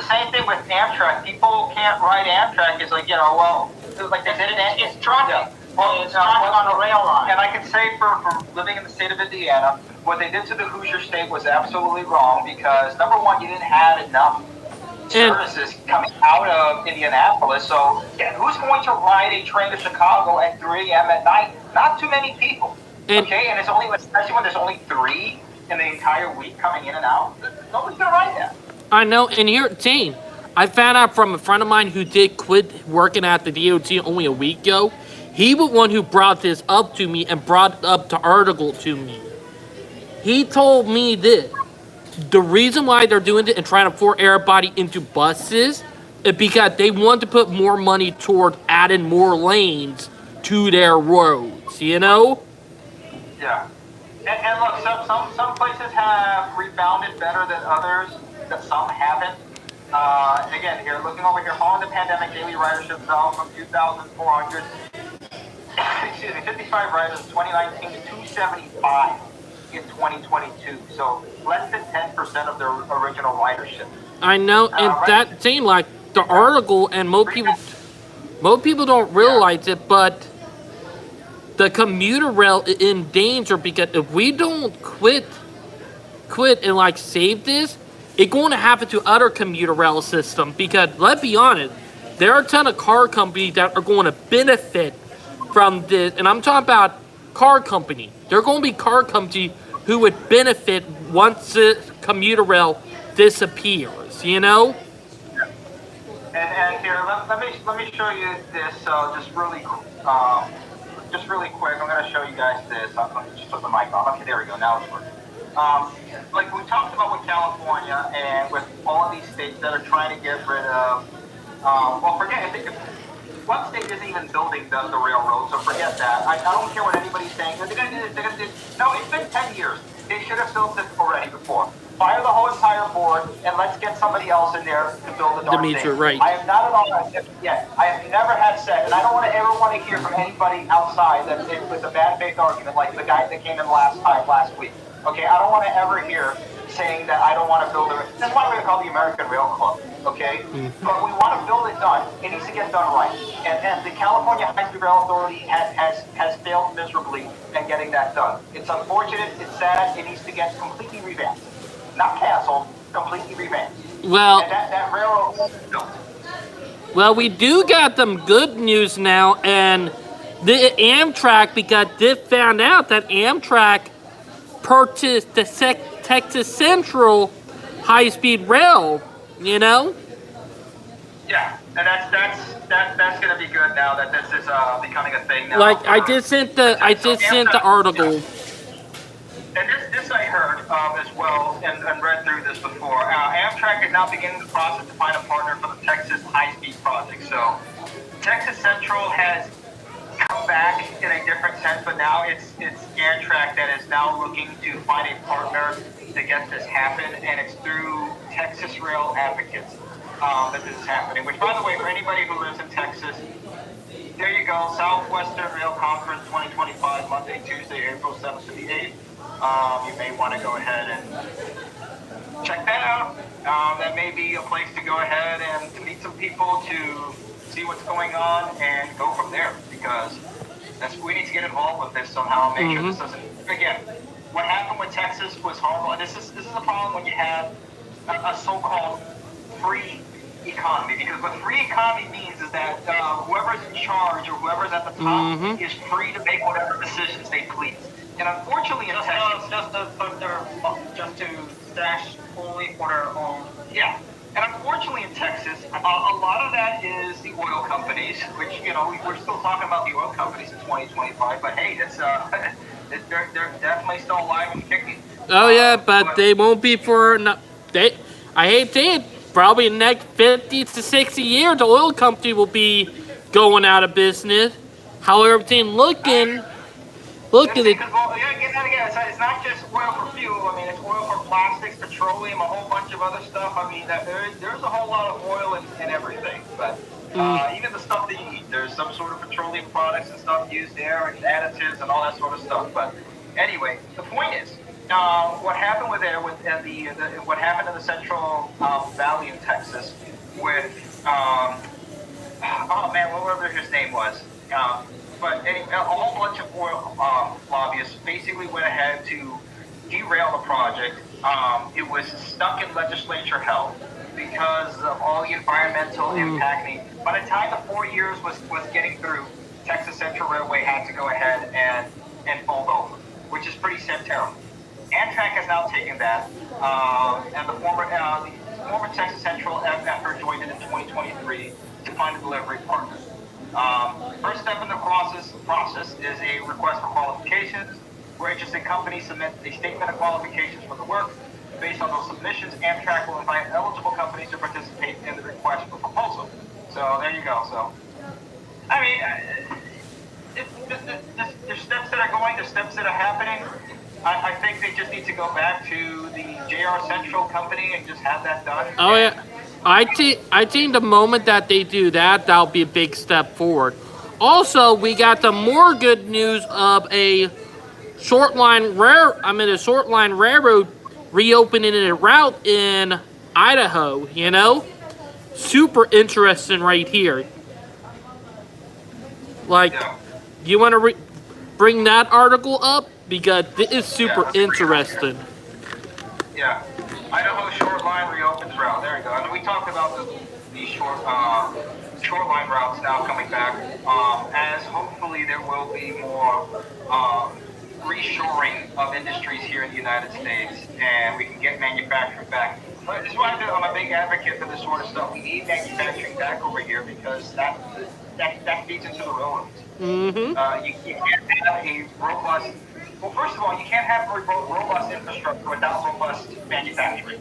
same thing with Amtrak. People can't ride Amtrak. It's like, like they did it. It's trucking. Well, it's trucking on a rail line. And I can say for living in the state of Indiana, what they did to the Hoosier State was absolutely wrong, because number one, you didn't have enough services coming out of Indianapolis. So who's going to ride a train to Chicago at 3 a.m. at night? Not too many people. And it's only, especially when there's only 3 in the entire week coming in and out. Nobody's going to ride that.
I know, and here, Jane, I found out from a friend of mine who did quit working at the DOT only a week ago. He was one who brought this up to me and brought up the article to me. He told me this. The reason why they're doing it and trying to force everybody into buses is because they want to put more money toward adding more lanes to their roads, you know?
Yeah. And look, some places have rebounded better than others, but some haven't. Again, here, looking over here, following the pandemic, daily ridership fell from 2,400, excuse me, 55 riders in 2019 to 275 in 2022. So less than 10% of their original ridership.
I know, and
Right.
that seemed like the article, and most people don't realize it, but the commuter rail is in danger because if we don't quit and like save this, it's going to happen to other commuter rail system. Because let's be honest, there are a ton of car companies that are going to benefit from this, and I'm talking about car company. There are going to be car companies who would benefit once the commuter rail disappears. You know?
And here, let me show you this. Just really quick. I'm going to show you guys this. I'm going to just put the mic on. Okay, there we go. Now it's working. Like we talked about with California and with all of these states that are trying to get rid of. Well, forget. I think one state isn't even building the railroad, so forget that. I don't care what anybody's saying. They're going to do this. They're going to do this. No, it's been 10 years. They should have built this already before. Fire the whole entire board and let's get somebody else in there to build the darn
Demetri,
thing.
right.
I have not at all. Yeah, I have never had said, and I don't ever want to hear from anybody outside that it was a bad faith argument, like the guy that came in last week. Okay, I don't want to ever hear saying that I don't want to build a. That's why we're called the American Rail Club. Okay, but we want to build it done. It needs to get done right, and the California High-Speed Rail Authority has failed miserably in getting that done. It's unfortunate. It's sad. It needs to get completely revamped. Not canceled, completely revamped.
Well,
And that railroad built.
well, we do got some good news now, and the Amtrak, because they found out that Amtrak purchased the Texas Central high-speed rail. You know?
Yeah, and that's gonna be good now that this is becoming a thing now.
Like I just sent the article.
And this I heard as well and read through this before. Amtrak is now beginning the process to find a partner for the Texas high-speed project. So Texas Central has come back in a different sense, but now it's Amtrak that is now looking to find a partner to get this happen, and it's through Texas Rail Advocates that this is happening. Which, by the way, for anybody who lives in Texas, there you go. Southwestern Rail Conference 2025, Monday, Tuesday, April 7th to the 8th. You may want to go ahead and check that out. That may be a place to go ahead and to meet some people to see what's going on and go from there, because we need to get involved with this somehow. Make sure this doesn't. Again, what happened with Texas was horrible, and this is a problem when you have a so-called free economy, because what free economy means is that whoever's in charge or whoever's at the top is free to make whatever decisions they please. And unfortunately, in Texas, just to stash fully for their own. Yeah. And unfortunately, in Texas, a lot of that is the oil companies, which, you know, we're still talking about the oil companies in 2025. But hey, they're definitely still alive and kicking.
Oh yeah, but they won't be for I hate to say it, probably in the next 50 to 60 years, the oil company will be going out of business. How everything looking. Look at it.
Well, again, it's not just oil for fuel. I mean, it's oil for plastics, petroleum, a whole bunch of other stuff. I mean, there's a whole lot of oil in everything. But even the stuff that you eat, there's some sort of petroleum products and stuff used there, and additives and all that sort of stuff. But anyway, the point is, what happened what happened in the Central Valley in Texas with oh man, whatever his name was. But anyway, a whole bunch of oil lobbyists basically went ahead to derail the project. It was stuck in legislature hell because of all the environmental impact. By the time the 4 years was getting through, Texas Central Railway had to go ahead and fold over, which is pretty terrible. Amtrak has now taken that, and the former former Texas Central effort joined in 2023 to find a delivery partner. First step in the process is a request for qualifications, where interested companies submit a statement of qualifications for the work. Based on those submissions, Amtrak will invite eligible companies to participate in the request for proposal. So there you go. So, I mean, there's steps that are going, there's steps that are happening. I think they just need to go back to the JR Central company and just have that done.
Oh yeah, I think the moment that they do that, that'll be a big step forward. Also, we got the more good news of a short line railroad reopening a route in Idaho. You know, super interesting right here. Like,
Yeah.
you want to bring that article up because it is super interesting.
Yeah. Idaho Shoreline reopens route. There you go. I mean, we talked about the shoreline routes now coming back, as hopefully there will be more reshoring of industries here in the United States, and we can get manufacturing back. But this is why I'm a big advocate for this sort of stuff. We need manufacturing back over here because that feeds into the railroads.
Mm-hmm.
You can't have a robust. Well, first of all, you can't have a robust infrastructure without robust manufacturing.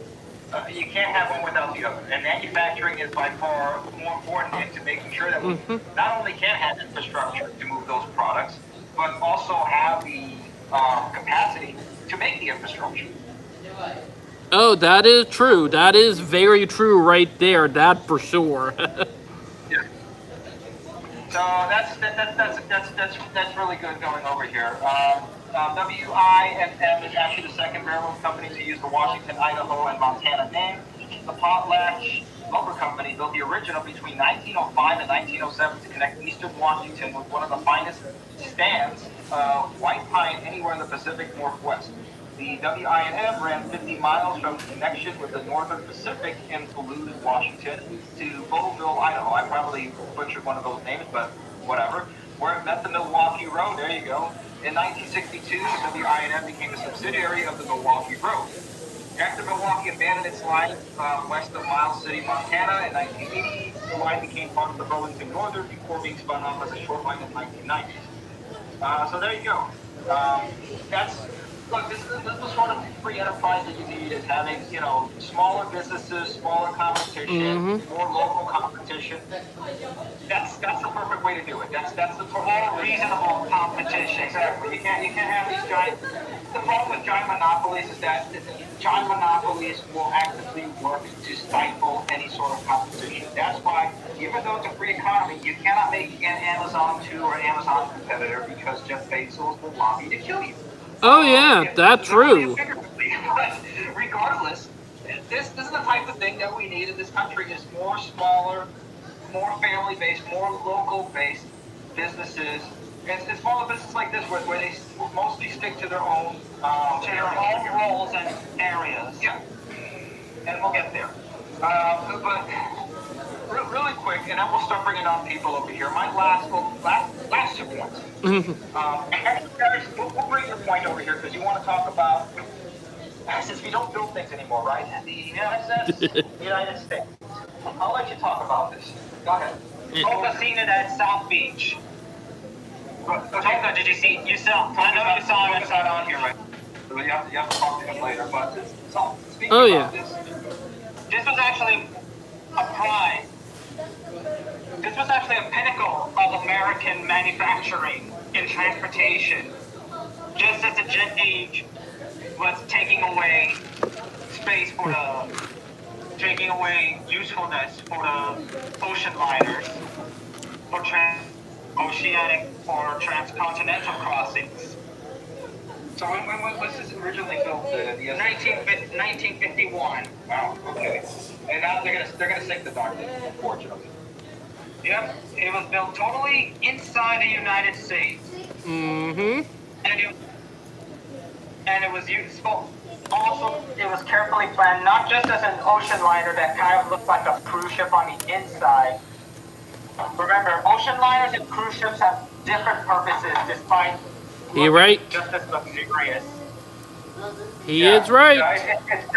You can't have one without the other. And manufacturing is by far more important into making sure that we not only can have infrastructure to move those products, but also have the capacity to make the infrastructure.
Oh, that is true. That is very true right there. That for sure.
Yeah. So that's really good going over here. WINM is actually the second railroad company to use the Washington, Idaho, and Montana name. The Potlatch Lumber Company built the original between 1905 and 1907 to connect eastern Washington with one of the finest stands, white pine, anywhere in the Pacific Northwest. The WINM ran 50 miles from connection with the Northern Pacific in Duluth, Washington, to Beauville, Idaho. I probably butchered one of those names, but whatever. Where it met the Milwaukee Road. There you go. In 1962, the WINM became a subsidiary of the Milwaukee Road. After Milwaukee abandoned its line west of Miles City, Montana in 1980, the line became part of the Burlington Northern before being spun off as a short line in the 1990s. So there you go. This is the sort of free enterprise that you need, is having, smaller businesses, smaller competition, more local competition. That's the perfect way to do it. That's the more reasonable competition. Exactly. You can't have these giant. The problem with giant monopolies is that giant monopolies will actively work to stifle any sort of competition. That's why, even though it's a free economy, you cannot make an Amazon 2 or Amazon competitor, because Jeff Bezos will lobby to kill you.
Oh yeah, that's true.
Regardless, this is the type of thing that we need in this country: is more smaller, more family-based, more local-based businesses. And smaller businesses like this, where they mostly stick to their own roles and areas. Yeah, and we'll get there. But really quick, and then we'll start bringing on people over here. My last 2 points. We'll bring your point over here because you want to talk about, since we don't build things anymore, right? The United States. I'll let you talk about this. Go ahead. Casino at South Beach. Did you see? I know you saw him. It's not on here, right? So you have to talk to him later. But so, speaking about this was actually a pride. This was actually a pinnacle of American manufacturing in transportation. Just as the jet age was taking away space taking away usefulness for the ocean liners, for oceanic or transcontinental crossings. So when was this originally built? 1951. Wow. Okay. And now they're gonna sink the darn thing, unfortunately. Yep. It was built totally inside the United States.
Mm-hmm.
And it was useful. Also, it was carefully planned, not just as an ocean liner that kind of looked like a cruise ship on the inside. Remember, ocean liners and cruise ships have different purposes, despite
He right.
just as luxurious.
He is right.
It's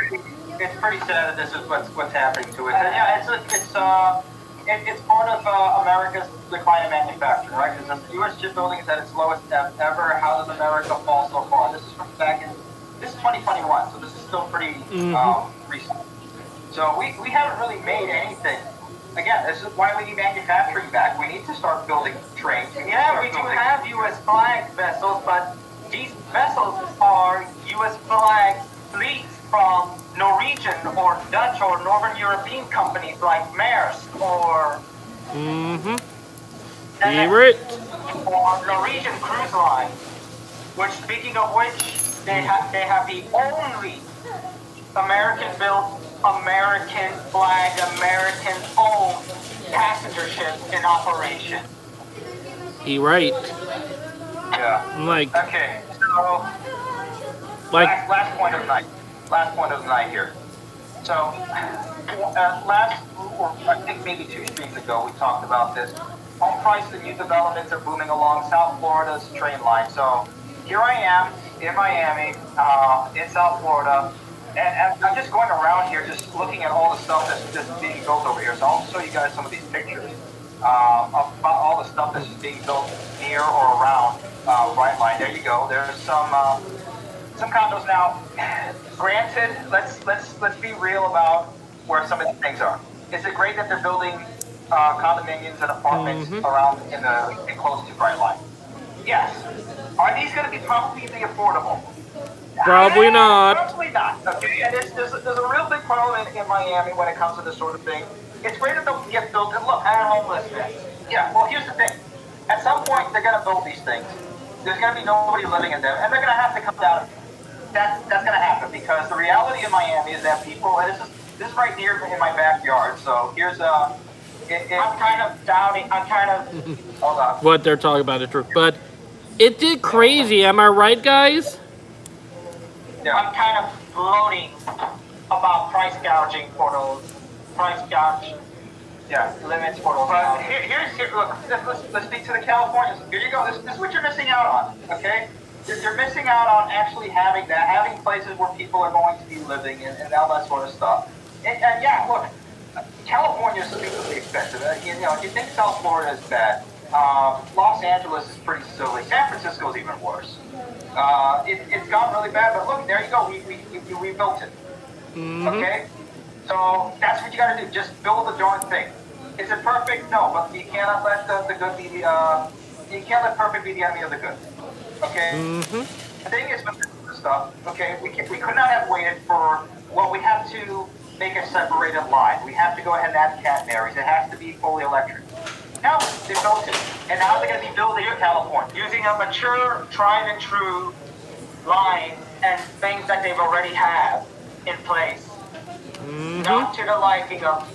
it's pretty sad that this is what's happening to it. And yeah, it's part of America's decline in manufacturing, right? Because the U.S. shipbuilding is at its lowest ever. How does America fall so far? This is from this is 2021, so this is still pretty recent. So we haven't really made anything. Again, this is why we need manufacturing back. We need to start building trains. Yeah, we do have U.S. flag vessels, but these vessels are U.S. flag fleets from Norwegian or Dutch or Northern European companies like Maersk or
Favorite?
or Norwegian Cruise Line. Which, speaking of which, they have the only American-built, American flag, American-owned passenger ship in operation.
He right.
Yeah.
Like,
Okay. So last point of the night. Last point of the night here. So I think maybe 2 streams ago, we talked about this. Home price and new developments are booming along South Florida's train line. So here I am in Miami, in South Florida, and I'm just going around here, just looking at all the stuff that's being built over here. So I'll show you guys some of these pictures about all the stuff that's being built near or around Brightline. There you go. There's some condos now. Granted, let's be real about where some of these things are. Is it great that they're building condominiums and apartments around in close to Brightline? Yes. Are these going to be probably affordable?
probably not.
Probably not. Okay. And there's a real big problem in Miami when it comes to this sort of thing. It's great that they'll get built. And look, I am homelessness. Yeah. Well, here's the thing. At some point, they're going to build these things. There's going to be nobody living in them, and they're going to have to come down. That's going to happen because the reality in Miami is that people. And this is right here in my backyard. So here's I'm kind of doubting. I'm kind of. Hold on.
What they're talking about is true. But it did crazy, am I right, guys?
Yeah. I'm kind of floating about price gouging for those price gouge limits for those. But here, look, let's speak to the Californians. Here you go. This is what you're missing out on, okay? You're missing out on actually having places where people are going to be living and all that sort of stuff. And yeah, look, California is stupidly expensive. If you think South Florida is bad, Los Angeles is pretty silly. San Francisco is even worse. It's gotten really bad, but look, there you go. We rebuilt it. Okay? So that's what you got to do. Just build the darn thing. Is it perfect? No, but you cannot let the good be you can't let perfect be the enemy of the good. Okay? The thing is with this stuff, okay, we could not have waited for, well, we have to make a separated line. We have to go ahead and add catenaries. It has to be fully electric. Now, they built it. And now they're going to be building in California using a mature, tried and true line and things that they've already have in place. Not to the liking of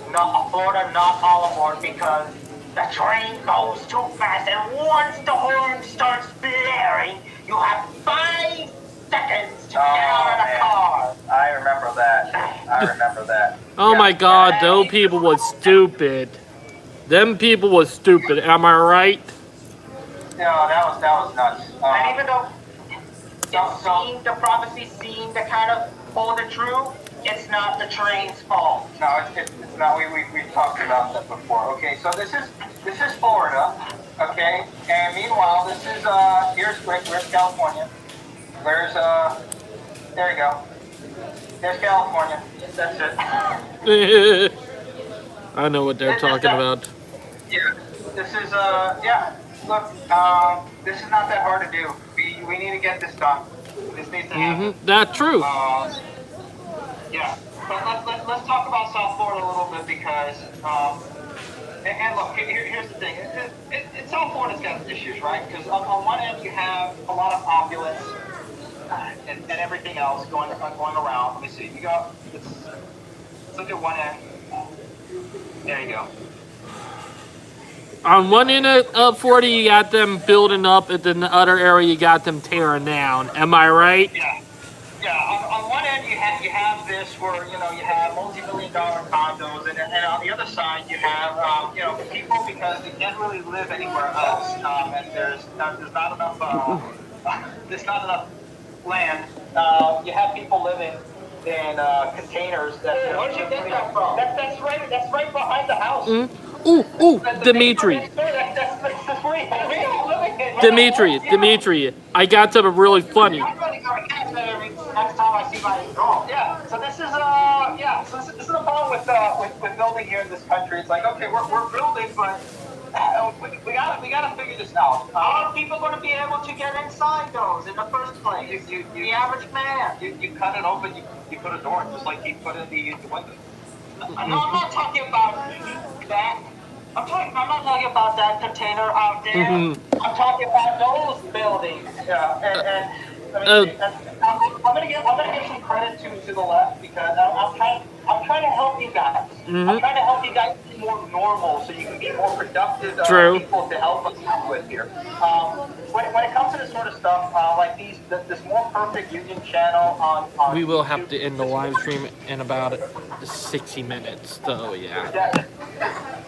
Florida, not all aboard, because the train goes too fast, and once the horn starts blaring, you have 5 seconds to get out of the car. I remember that.
Oh my God, those people was stupid. Them people was stupid. Am I right?
No, that was nuts. And even though the prophecy seemed to kind of hold it true, it's not the train's fault. No, it's not. We talked about that before. Okay, so this is Florida. Okay, and meanwhile, this is where's California? There you go. There's California. That's it.
I know what they're talking about.
Yeah, this is Look, this is not that hard to do. We need to get this done. This needs to happen.
That's true.
Yeah, but let's talk about South Florida a little bit because, and look, here's the thing. South Florida's got issues, right? Because on one end you have a lot of opulence and everything else going around. Let me see. Let's look at one end. There you go.
On one end of 40, you got them building up, and then the other area, you got them tearing down. Am I right?
Yeah. Yeah. On one end, you have this where you have multi-million-dollar condos, and on the other side, you have people because they can't really live anywhere else, and there's not enough land. You have people living containers. Where'd you get that from? That's right behind the house.
Ooh, Dimitri. Dimitri, I got something really funny.
I'm gonna go to catch that every next time I see my dog. Yeah. So this is So this is the problem with building here in this country. It's like, okay, we're building, but we gotta figure this out. How are people going to be able to get inside those in the first place? The average man. You cut it open. You put a door in, just like you put in the window. No, I'm not talking about that. I'm not talking about that container out there. I'm talking about those buildings. Yeah, I'm gonna give some credit to the left because I'm trying to help you guys. I'm trying to help you guys be more normal so you can be more productive people to help us out with here. When it comes to this sort of stuff, like this more perfect union channel on
We will have to end the live stream in about 60 minutes, so yeah.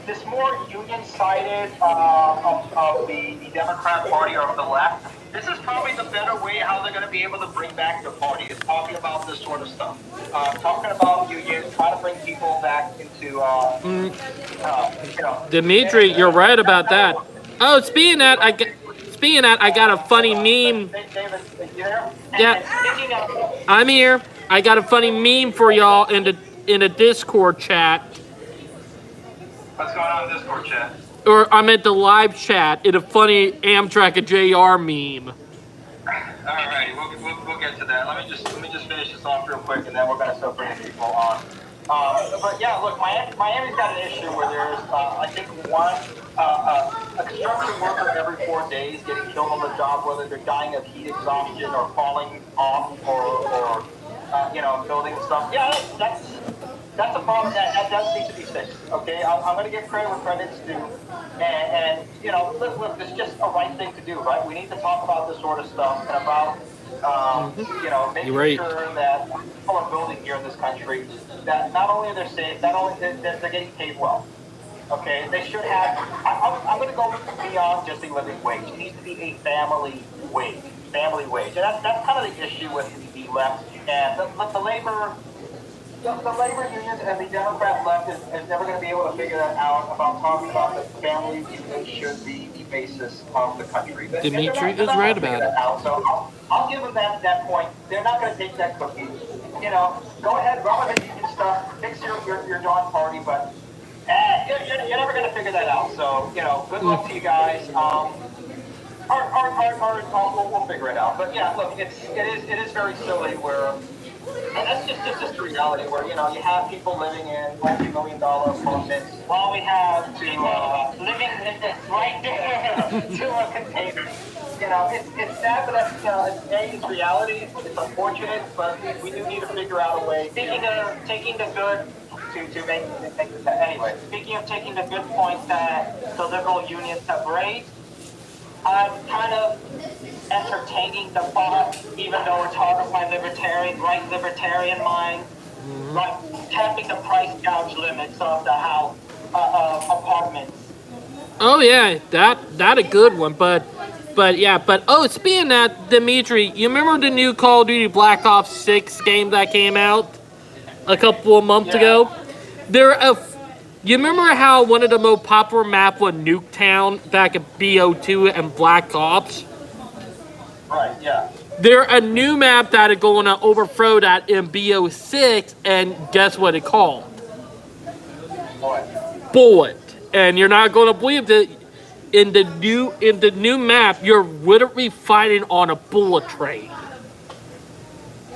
This more union-sided of the Democrat Party or of the left, this is probably the better way how they're going to be able to bring back the party, is talking about this sort of stuff. Talking about unions, trying to bring people back into,
Dimitri, you're right about that. Oh, speaking of that, I got a funny meme.
David, you there?
Yeah, I'm here. I got a funny meme for y'all in the Discord chat.
What's going on in Discord chat?
Or I'm at the live chat in a funny Amtrak and JR meme.
Alrighty, we'll get to that. Let me just finish this off real quick, and then we're gonna start bringing people on. But yeah, look, Miami's got an issue where there's I think a construction worker every 4 days getting killed on the job, whether they're dying of heat exhaustion or falling off or building stuff. Yeah, that's a problem that does need to be fixed. Okay, I'm going to give credit where credit's due, and look, it's just a right thing to do, right? We need to talk about this sort of stuff and about making sure that people are building here in this country, that not only are they safe, not only they're getting paid well. Okay, they should have. I'm going to go beyond just a living wage. It needs to be a family wage, and that's kind of the issue with the left and the labor. The labor union and the Democrat left is never going to be able to figure that out about talking about the family unit should be the basis of the country.
Dimitri is right about it.
So I'll give them that point. They're not going to take that cookie. Go ahead, run with the union stuff, fix your John party, but you're never going to figure that out. So, good luck to you guys. We'll figure it out. But yeah, look, it is very silly where. And that's just the reality where, you have people living in multi-million-dollar apartments while we have to living right there to a container. It's sad, but it's reality. It's unfortunate, but we do need to figure out a way. Speaking of taking the good to make this anyway. Speaking of taking the good points that the liberal unions have raised, I'm kind of entertaining the thought, even though it's hard of my libertarian mind, like capping the price gouge limits of the house apartments.
Oh yeah, that a good one, but speaking of that, Dimitri, you remember the new Call of Duty Black Ops 6 game that came out a couple of months ago? You remember how one of the most popular maps was Nuketown back at BO2 and Black Ops?
Right, yeah.
There's a new map that is going to overthrow that in BO6, and guess what it's called?
What?
Bullet. And you're not going to believe that in the new map, you're literally fighting on a bullet train.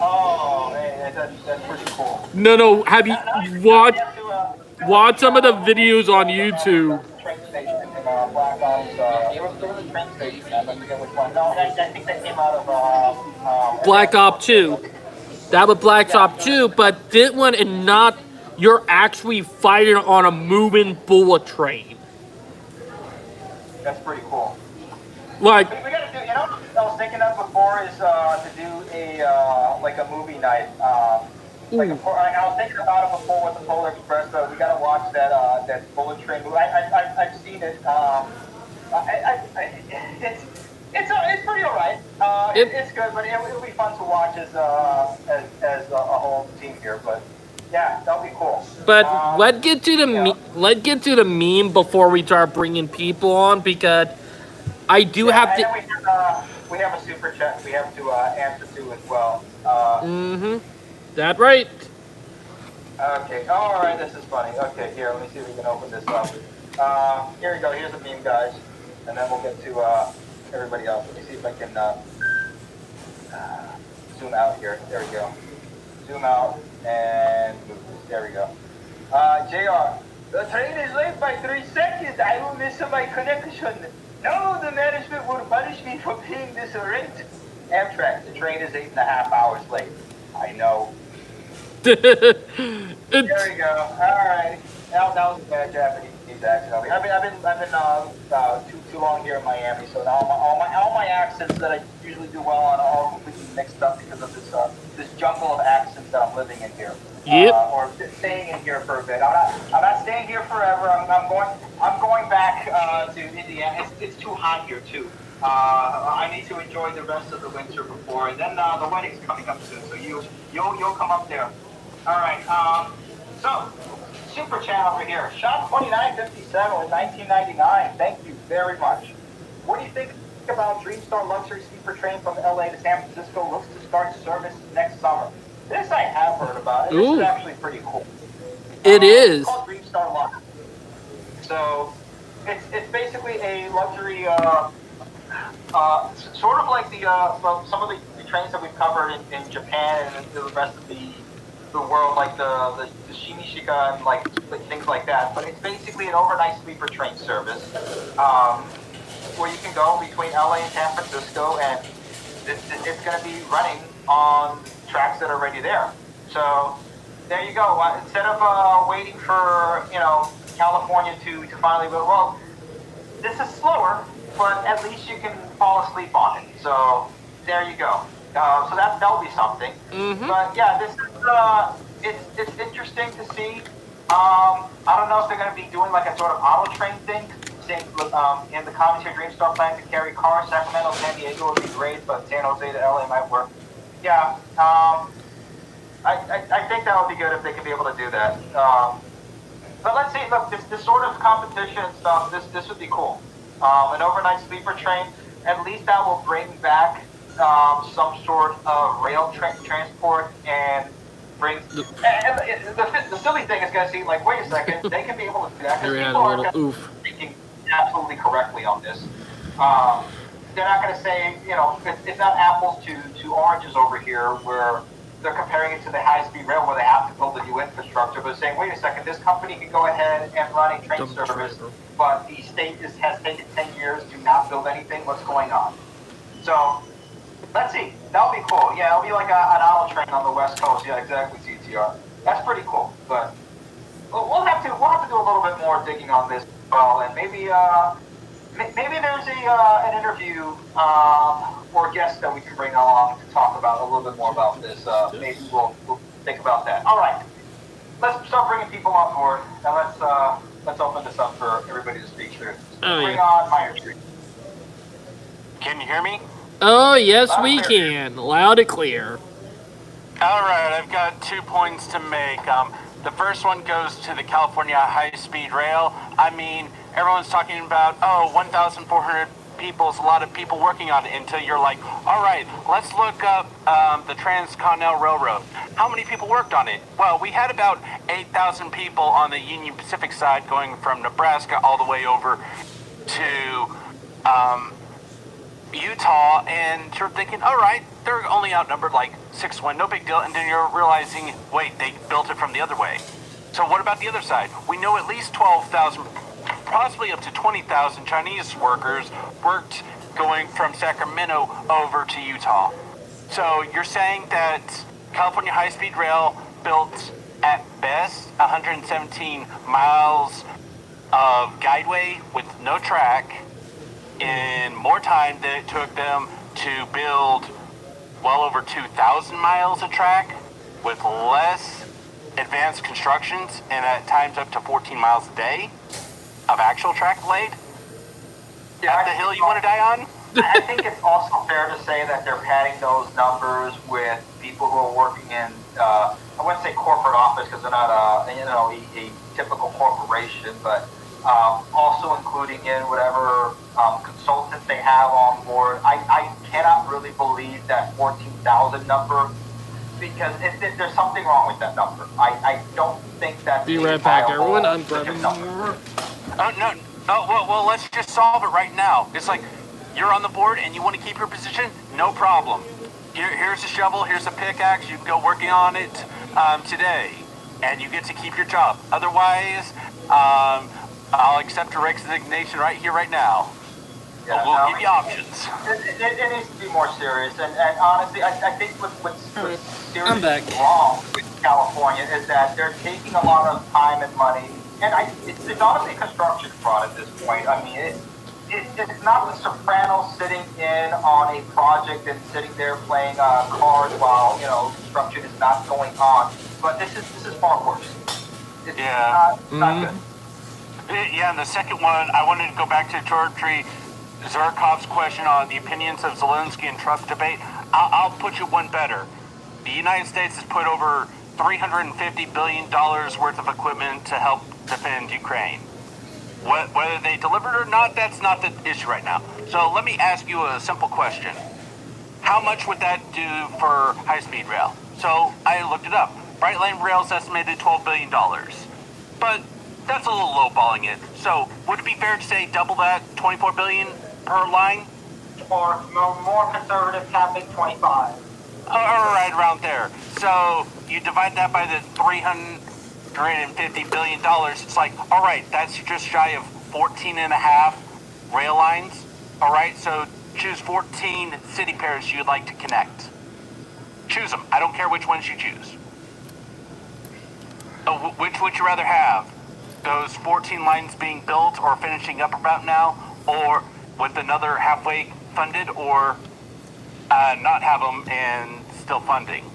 Oh, man, that's pretty cool.
No, have you watch some of the videos on YouTube?
Train station in Black Ops. There was a train station. I forget which one. No, I think that came out of
Black Ops 2. That was Black Ops 2, but this one is not. You're actually fighting on a moving bullet train.
That's pretty cool.
Like,
we gotta do. What I was thinking of before is to do a movie night. I was thinking about it before with the Polar Express, but we gotta watch that bullet train movie. I've seen it. It's pretty alright. It's good, but it'll be fun to watch as a whole team here. But yeah, that'll be cool.
But let's get to the meme before we start bringing people on, because I do have
And
to.
then we have a super chat we have to answer to as well.
That right.
Okay. All right. This is funny. Okay. Here, let me see if we can open this up. Here we go. Here's a meme, guys, and then we'll get to everybody else. Let me see if I can zoom out here. There we go. Zoom out and move this. There we go. JR, the train is late by 3 seconds. I will miss my connection. No, the management will punish me for paying this rate. Amtrak, the train is 8.5 hours late. I know. There we go. All right. That was a bad Japanese accent. I've been too long here in Miami, so now all my accents that I usually do well on are all completely mixed up because of this jungle of accents that I'm living in here.
Yep.
Or staying in here for a bit. I'm not staying here forever. I'm going back to Indiana. It's too hot here too. I need to enjoy the rest of the winter before, and then the wedding's coming up soon. So you'll come up there. All right. So super chat over here. Shot 2957 with 1999. Thank you very much. What do you think about Dreamstar luxury sleeper train from LA to San Francisco? Looks to start service next summer. This I have heard about. This is actually pretty cool.
It is.
It's called Dreamstar Lux. So it's basically a luxury, sort of like well, some of the trains that we've covered in Japan and the rest of the world, like the Shimishika and like things like that. But it's basically an overnight sleeper train service where you can go between LA and San Francisco, and it's going to be running on tracks that are already there. So there you go. Instead of waiting for California to finally go, well, this is slower, but at least you can fall asleep on it. So there you go. So that'll be something. But yeah, this is it's interesting to see. I don't know if they're going to be doing like a sort of auto train thing. Same in the Commissary Dreamstar plan to carry cars. Sacramento, San Diego would be great, but San Jose to LA might work. Yeah, I think that would be good if they could be able to do that. But let's see. Look, this sort of competition and stuff. This would be cool. An overnight sleeper train. At least that will bring back some sort of rail transport and bring. And the silly thing is going to seem like, wait a second, they can be able to do that because people are thinking absolutely correctly on this. They're not going to say, it's not apples to oranges over here where they're comparing it to the high-speed rail where they have to build a new infrastructure, but saying, wait a second, this company can go ahead and run a train service, but the state has taken 10 years to not build anything. What's going on? So let's see. That'll be cool. Yeah, it'll be like an auto train on the West Coast. Yeah, exactly, CTR. That's pretty cool. But we'll have to do a little bit more digging on this as well, and maybe there's an interview or guest that we can bring along to talk about a little bit more about this. Maybe we'll think about that. All right, let's start bringing people on board, and let's open this up for everybody to speak through. Bring on Meyer Street.
Can you hear me?
Oh, yes, we can. Loud and clear.
All right, I've got 2 points to make. The first one goes to the California high-speed rail. I mean, everyone's talking about, 1,400 people is a lot of people working on it, until you're like, all right, let's look up the Transcontinental Railroad. How many people worked on it? Well, we had about 8,000 people on the Union Pacific side going from Nebraska all the way over to Utah, and you're thinking, all right, they're only outnumbered like 6-1, no big deal. And then you're realizing, wait, they built it from the other way. So what about the other side? We know at least 12,000, possibly up to 20,000 Chinese workers worked going from Sacramento over to Utah. So you're saying that California High-Speed Rail built at best 117 miles of guideway with no track in more time than it took them to build well over 2,000 miles of track with less advanced constructions and at times up to 14 miles a day of actual track laid? At the hill you want to die on?
I think it's also fair to say that they're padding those numbers with people who are working in, I wouldn't say corporate office because they're not a typical corporation, but also including in whatever consultants they have on board. I cannot really believe that 14,000 number because there's something wrong with that number. I don't think that's
Be
a
right back,
viable
everyone. I'm grabbing
number.
more.
No. Well, let's just solve it right now. It's like you're on the board and you want to keep your position. No problem. Here's a shovel. Here's a pickaxe. You can go working on it today, and you get to keep your job. Otherwise, I'll accept your resignation right here, right now.
Yeah,
we'll
no,
give you options.
It needs to be more serious, and honestly, I think what's
I'm back.
seriously wrong with California is that they're taking a lot of time and money, and it's honestly a construction fraud at this point. I mean, it's not the Sopranos sitting in on a project and sitting there playing cards while construction is not going on, but this is far worse. It's not good.
Yeah, and the second one, I wanted to go back to Georgi Zarkov's question on the opinions of Zelensky and Trump debate. I'll put you one better. The United States has put over $350 billion worth of equipment to help defend Ukraine. Whether they delivered or not, that's not the issue right now. So let me ask you a simple question. How much would that do for high-speed rail? So I looked it up. Brightline Rail's estimated $12 billion. But that's a little lowballing it. So would it be fair to say double that, $24 billion per line?
Or more conservative, capping 25.
All right, around there. So you divide that by the $350 billion. It's like, all right, that's just shy of 14 and a half rail lines. All right, so choose 14 city pairs you'd like to connect. Choose them. I don't care which ones you choose. Which would you rather have? Those 14 lines being built or finishing up about now, or with another halfway funded, or not have them and still funding?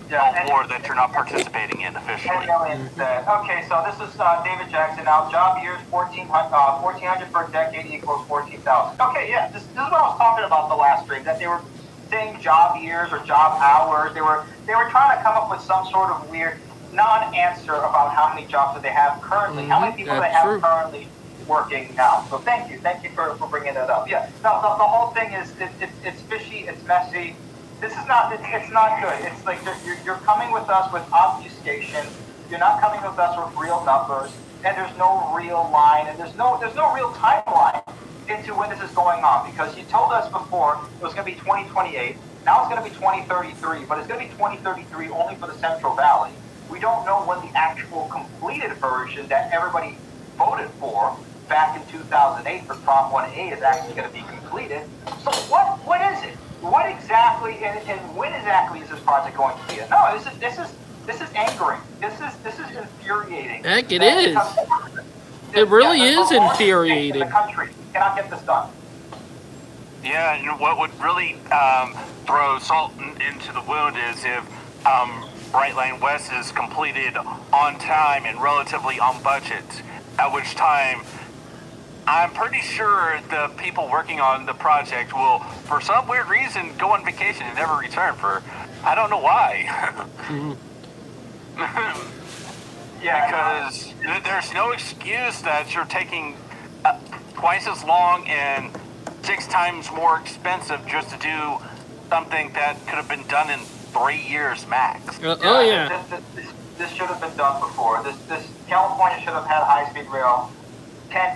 Or that you're not participating in officially.
Okay, so this is David Jackson. Now, job years 1,400 per decade equals 14,000. Okay, yeah, this is what I was talking about the last stream. That they were saying job years or job hours. They were trying to come up with some sort of weird non-answer about how many jobs do they have currently. How many people do they have currently working now? So thank you for bringing that up. Yeah, no, the whole thing is it's fishy, it's messy. This is not, it's not good. It's like you're coming with us with obfuscation. You're not coming with us with real numbers, and there's no real line, and there's no real timeline into when this is going on, because you told us before it was going to be 2028. Now it's going to be 2033, but it's going to be 2033 only for the Central Valley. We don't know when the actual completed version that everybody voted for back in 2008 for Prop 1A is actually going to be completed. So what is it? What exactly and when exactly is this project going to be? No, this is angering. This is infuriating.
Heck, it is. It really is infuriating.
The country cannot get this done.
Yeah, and what would really throw salt into the wound is if Brightline West is completed on time and relatively on budget, at which time I'm pretty sure the people working on the project will, for some weird reason, go on vacation and never return for, I don't know why. Because there's no excuse that you're taking twice as long and 6 times more expensive just to do something that could have been done in 3 years max.
This should have been done before. This California should have had high-speed rail.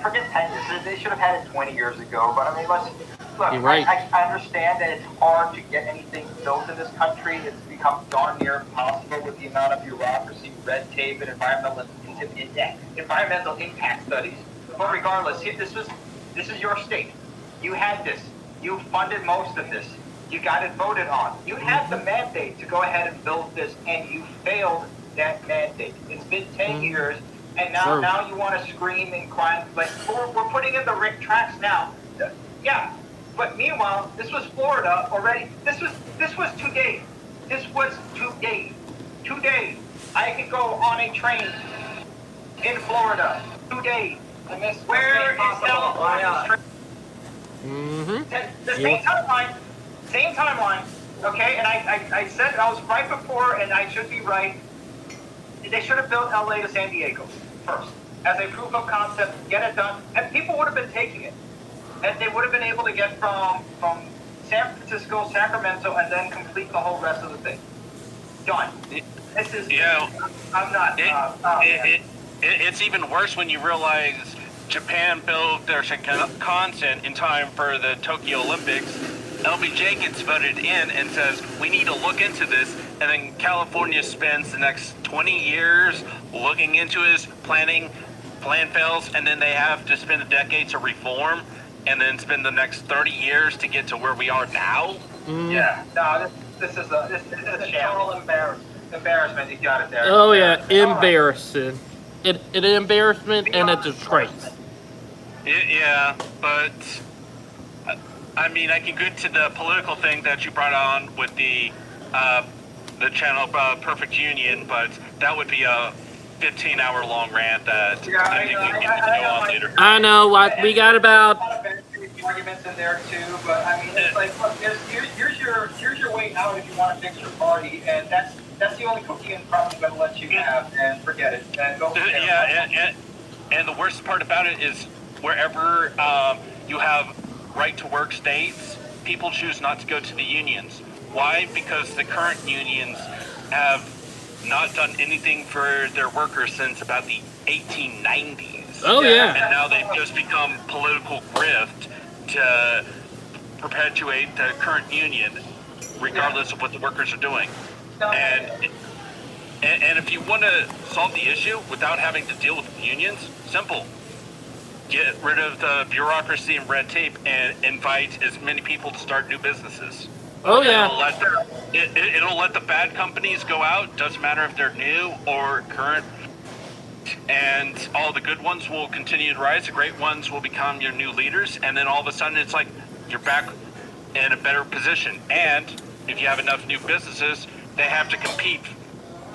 Forget 10 years. They should have had it 20 years ago. But I mean, look.
You're right.
I understand that it's hard to get anything built in this country. It's become darn near impossible with the amount of bureaucracy, red tape, and environmental impact studies. But regardless, this is your state. You had this. You funded most of this. You got it voted on. You had the mandate to go ahead and build this, and you failed that mandate. It's been 10 years. And now you want to scream and cry, like, we're putting in the RIC tracks now. Yeah, but meanwhile, this was Florida already. This was today. This was today. Today, I could go on a train in Florida today. Where is California's train? The same timeline, okay? And I said, I was right before, and I should be right. They should have built LA to San Diego first as a proof of concept, get it done, and people would have been taking it. And they would have been able to get from San Francisco, Sacramento, and then complete the whole rest of the thing. Done. This is, I'm not,
it's even worse when you realize Japan built their Shinkansen in time for the Tokyo Olympics. LBJ gets voted in and says, we need to look into this, and then California spends the next 20 years looking into his plan fails, and then they have to spend a decade to reform, and then spend the next 30 years to get to where we are now?
Yeah, no, this is a total embarrassment. You got it there.
Oh yeah, embarrassing. An embarrassment and a disgrace.
Yeah, but I mean, I can get to the political thing that you brought on with the channel Perfect Union, but that would be a 15-hour long rant that I think we can go on later.
I know. We got about.
Arguments in there too, but I mean, it's like, look, here's your way out if you want to fix your party, and that's the only cookie and probably going to let you have, and forget it, and go.
Yeah, and the worst part about it is wherever you have right-to-work states, people choose not to go to the unions. Why? Because the current unions have not done anything for their workers since about the 1890s.
Oh yeah.
And now they've just become political grift to perpetuate the current union, regardless of what the workers are doing. And if you want to solve the issue without having to deal with unions, simple. Get rid of the bureaucracy and red tape and invite as many people to start new businesses.
Oh yeah.
It'll let the bad companies go out. Doesn't matter if they're new or current. And all the good ones will continue to rise. The great ones will become your new leaders. And then all of a sudden, it's like you're back in a better position. And if you have enough new businesses, they have to compete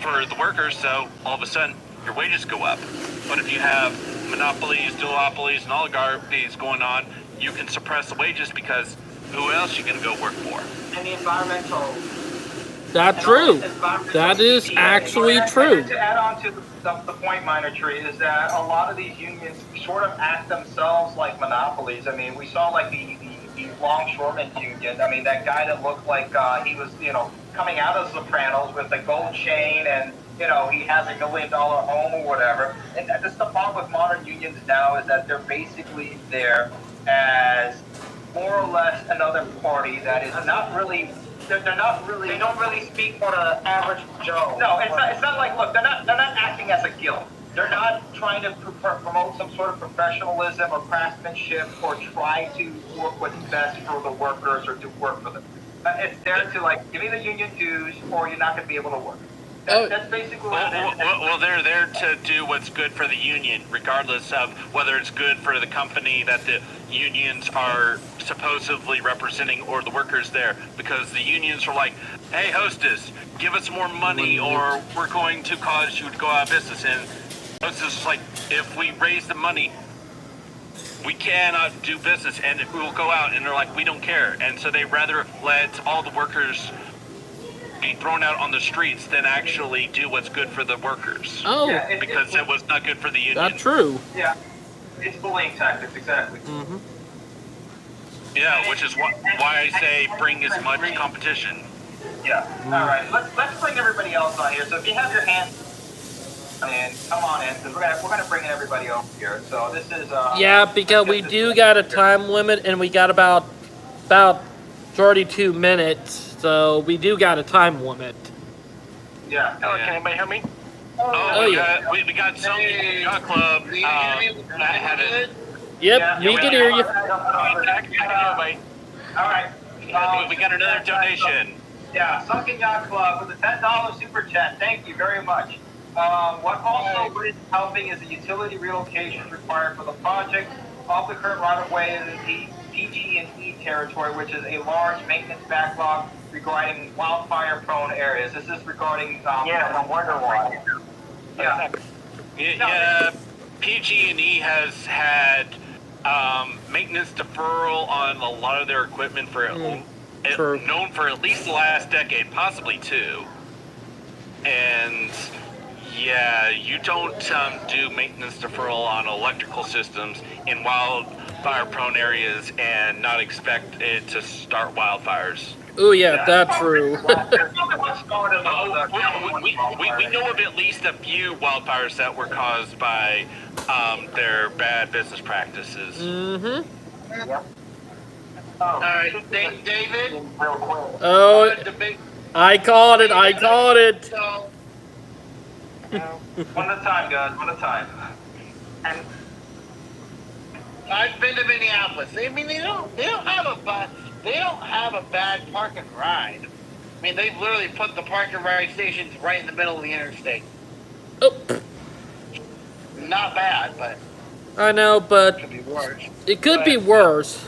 for the workers. So all of a sudden, your wages go up. But if you have monopolies, duopolies, and oligarchies going on, you can suppress the wages because who else you going to go work for?
And the environmental.
That's true. That is actually true.
To add on to the point, Minor Tree, is that a lot of these unions sort of act themselves like monopolies. I mean, we saw like the longshoremen union. I mean, that guy that looked like he was, coming out of Sopranos with a gold chain and, he has $1 million home or whatever. And that's the problem with modern unions now is that they're basically there as more or less another party that is not really. They're not really. They don't really speak for the average Joe. No, it's not like. Look, they're not acting as a guild. They're not trying to promote some sort of professionalism or craftsmanship or try to work what's best for the workers or do work for them. It's there to give me the union dues or you're not going to be able to work. That's basically what it is.
Well, they're there to do what's good for the union, regardless of whether it's good for the company that the unions are supposedly representing or the workers there. Because the unions are like, hey, hostess, give us more money or we're going to cause you to go out of business. And hostess is like, if we raise the money, we cannot do business and we will go out. And they're like, we don't care. And so they rather let all the workers be thrown out on the streets than actually do what's good for the workers.
Oh,
yeah,
because it was not good for the union.
that's true.
Yeah, it's bullying tactics, exactly.
Mm-hmm.
Yeah, which is why I say bring as much competition.
Yeah. All right. Let's bring everybody else on here. So if you have your hands in, come on in because we're gonna bring everybody over here. So this is
Yeah, because we do got a time limit and we got about 32 minutes. So we do got a time limit.
Yeah.
Hello, can anybody hear me?
Oh,
yeah.
we got Sony Yacht Club that had it.
Yep, we can hear you.
I can hear everybody.
All right.
We got another donation.
Yeah, Sunken Yacht Club with a $10 super chat. Thank you very much. What also is helping is the utility relocations required for the project off the current right-of-way in the PG&E territory, which is a large maintenance backlog regarding wildfire-prone areas. This is regarding
I wonder why.
Yeah.
Yeah, PG&E has had maintenance deferral on a lot of their equipment for
True.
known for at least the last decade, possibly two. And yeah, you don't do maintenance deferral on electrical systems in wildfire-prone areas and not expect it to start wildfires.
Oh yeah, that's true.
That's probably what started all the
We know of at least a few wildfires that were caused by their bad business practices.
Mm-hmm.
All right, David.
real quick.
Oh,
The big.
I called it. I called it.
So,
One at a time, guys. One at a time.
and I've been to Minneapolis. I mean, they don't have a bad park and ride. I mean, they've literally put the park and ride stations right in the middle of the interstate.
Oh,
Not bad, but
I know, but
it could be worse.
it could be worse.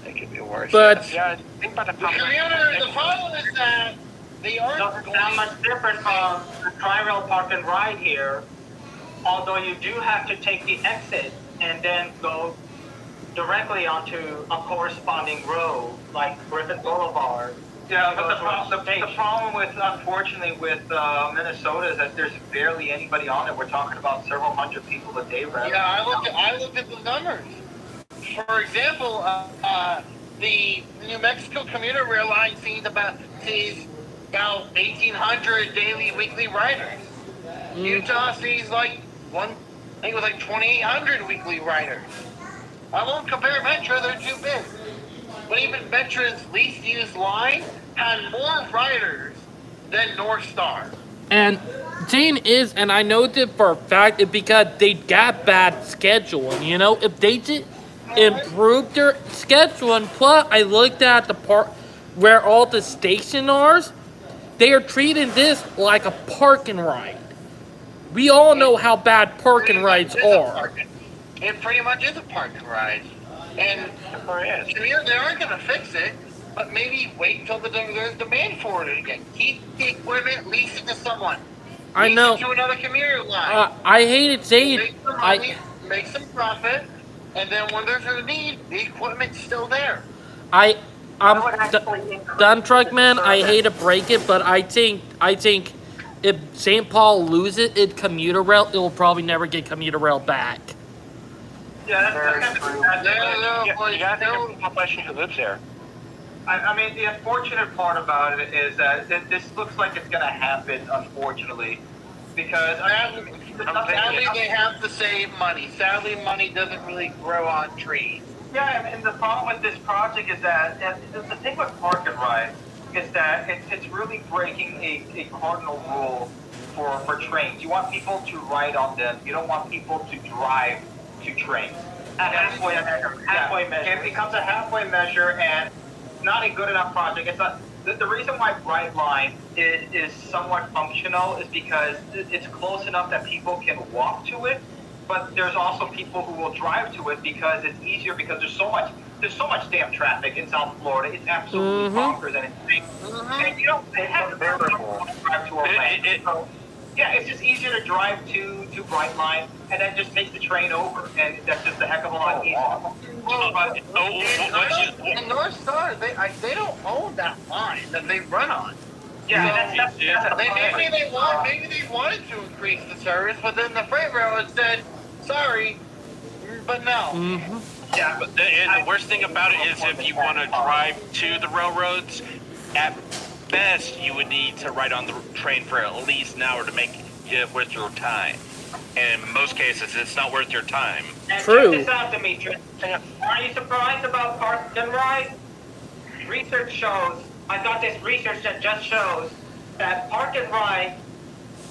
It could be worse.
But
Yeah, think about the
the problem is that they aren't
Doesn't
going
sound much different from the Tri-Rail Park and Ride here, although you do have to take the exit and then go directly onto a corresponding road, like Griffith Boulevard. Yeah, but the problem with, unfortunately, with Minnesota is that there's barely anybody on it. We're talking about several hundred people a day, right?
Yeah, I looked at the numbers. For example, the New Mexico commuter rail line sees about 1,800 daily, weekly riders. Utah sees I think it was like 2,800 weekly riders. I won't compare Metro; they're too big. But even Metro's least used line had more riders than North Star.
and thing is, and I know that for a fact, it's because they got bad scheduling. You know, if they did improve their scheduling, plus I looked at the part where all the stations are, they are treating this like a park and ride. We all know how bad park and rides are.
It pretty much is a park and ride. And they aren't going to fix it, but maybe wait until there's demand for it again. Keep the equipment, lease it to someone.
I
Lease
know.
it to another commuter line.
I hated saying
Make some money, make some profit, and then when there's a need, the equipment's still there.
I'm done, Truckman. I hate to break it, but I think if St. Paul loses its commuter rail, it will probably never get commuter rail back.
Yeah, that's kind of
You gotta think of
the population who lives there.
I mean, the unfortunate part about it is that this looks like it's going to happen, unfortunately, because
Sadly, they have to save money. Sadly, money doesn't really grow on trees.
Yeah, and the problem with this project is that the thing with Park and Ride is that it's really breaking a cardinal rule for trains. You want people to ride on them. You don't want people to drive to trains. Halfway measure. It becomes a halfway measure, and not a good enough project. It's not. The reason why Brightline is somewhat functional is because it's close enough that people can walk to it, but there's also people who will drive to it because it's easier because there's so much damn traffic in South Florida. It's absolutely bonkers and insane. And you don't have to drive to Orlando. So, yeah, it's just easier to drive to Brightline and then just take the train over, and that's just a heck of a lot easier.
And North Star, they don't own that line that they run on.
Yeah, that's
Maybe they wanted to increase the service, but then the freight railroad said, "Sorry, but no."
yeah.
And the worst thing about it is if you want to drive to the railroads, at best you would need to ride on the train for at least an hour to make it worth your time. And in most cases, it's not worth your time.
And
True.
check this out, Demetrius. Are you surprised about Park and Ride? Research shows, I got this research that just shows that Park and Ride,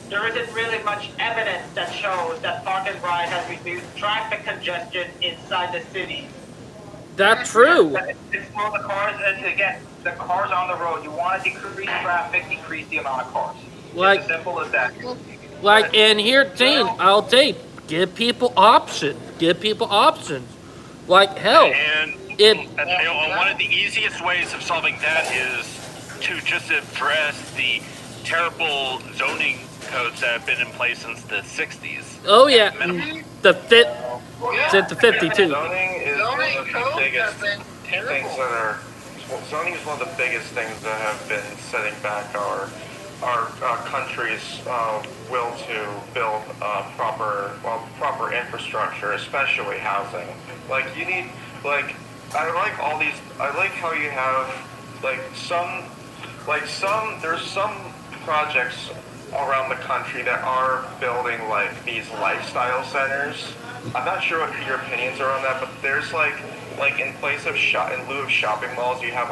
there isn't really much evidence that shows that Park and Ride has reduced traffic congestion inside the city.
That's true.
It's for the cars, and again, the cars on the road. You want to decrease traffic, decrease the amount of cars.
Like-
It's as simple as that.
Like, and here, Jane, I'll say, give people options. Give people options. Like, hell,
And one of the easiest ways of solving that is to just address the terrible zoning codes that have been in place since the 60s.
oh yeah,
Minimum.
the 52.
Zoning
zoning
of the
codes
biggest
have been
things
terrible.
that are zoning is one of the biggest things that have been setting back our country's will to build proper infrastructure, especially housing. Like you need I like how you have there's some projects around the country that are building like these lifestyle centers. I'm not sure what your opinions are on that, but there's like in place of in lieu of shopping malls, you have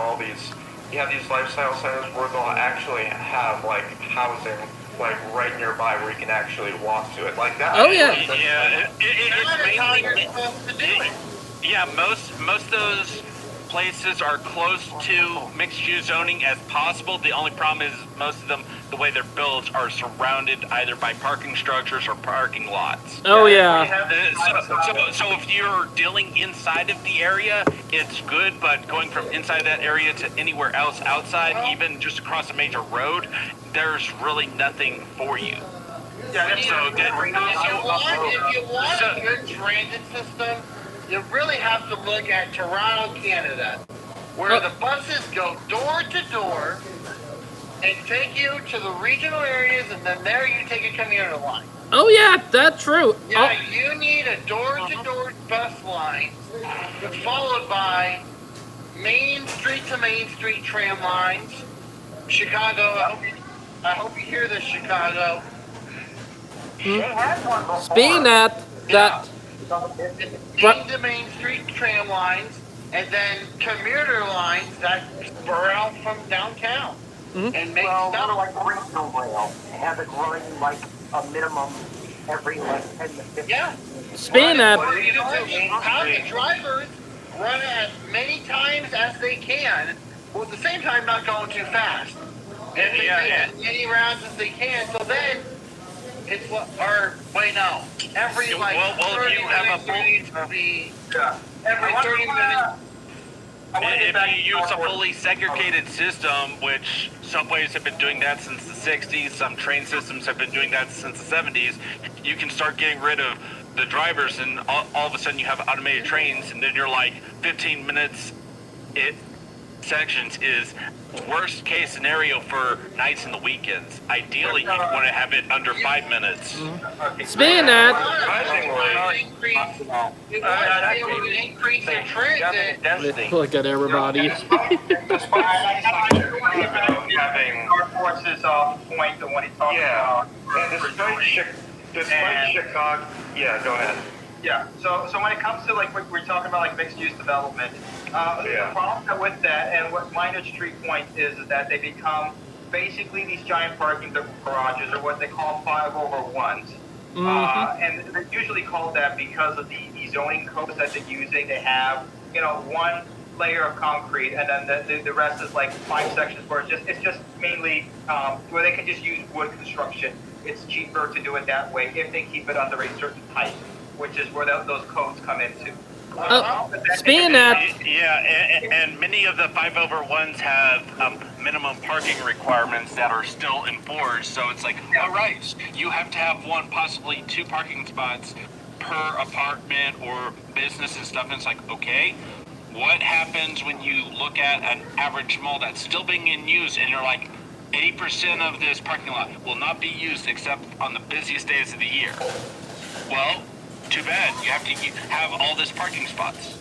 these lifestyle centers where they'll actually have like housing like right nearby where you can actually walk to it like that.
Oh, yeah.
Yeah,
That is how you're
it's mainly.
supposed to do it.
Yeah, most of those places are close to mixed-use zoning as possible. The only problem is most of them, the way they're built, are surrounded either by parking structures or parking lots.
Oh, yeah.
So if you're dealing inside of the area, it's good, but going from inside that area to anywhere else outside, even just across a major road, there's really nothing for you.
Yeah,
If you want a good transit system, you really have to look at Toronto, Canada, where the buses go door to door and take you to the regional areas, and then there you take a commuter line.
Oh, yeah, that's true.
Yeah, you need a door-to-door bus line, followed by Main Street to Main Street tram lines. Chicago, I hope you hear this, Chicago.
They had one before.
Speaking that,
Main to Main Street tram lines, and then commuter lines that spur out from downtown and make
Well,
stuff.
like regional rail. Have it running like a minimum every like 10 to 15.
Yeah.
speaking that,
How the drivers run as many times as they can, but at the same time not going too fast. And they make as many rounds as they can. So then it's every like
Well, if
30
you have
minutes
a
there needs to be
Yeah.
every 30 minutes.
If you use a fully segregated system, which subways have been doing that since the 60s, some train systems have been doing that since the 70s, you can start getting rid of the drivers, and all of a sudden you have automated trains, and then you're like 15 minutes sections is worst case scenario for nights and the weekends. Ideally, you want to have it under 5 minutes.
speaking that,
Increase in transit.
Density.
look at everybody.
Having
Forces point to when he talks about.
and despite Chicago, yeah, go ahead.
Yeah. So when it comes to like what we're talking about, like mixed-use development, the problem with that and what Minot Street Point is that they become basically these giant parking garages, or what they call 5/1s. And they're usually called that because of the zoning codes that they're using. They have, one layer of concrete, and then the rest is like 5 sections where it's just mainly where they can just use wood construction. It's cheaper to do it that way if they keep it under a certain height, which is where those codes come into.
Speaking that,
Yeah, and many of the 5/1s have minimum parking requirements that are still enforced. So it's like, all right, you have to have 1, possibly 2 parking spots per apartment or business and stuff. And it's like, okay, what happens when you look at an average mall that's still being in use, and you're like, 80% of this parking lot will not be used except on the busiest days of the year? Well, too bad. You have to have all this parking spots.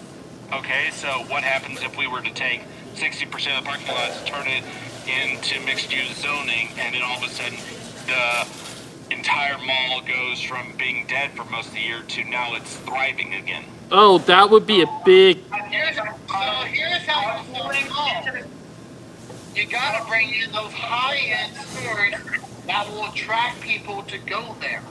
Okay, so what happens if we were to take 60% of the parking lots, turn it into mixed-use zoning, and then all of a sudden the entire mall goes from being dead for most of the year to now it's thriving again?
oh, that would be a big.
Here's how you solve it. You gotta bring in those high-end stores that will attract people to go there.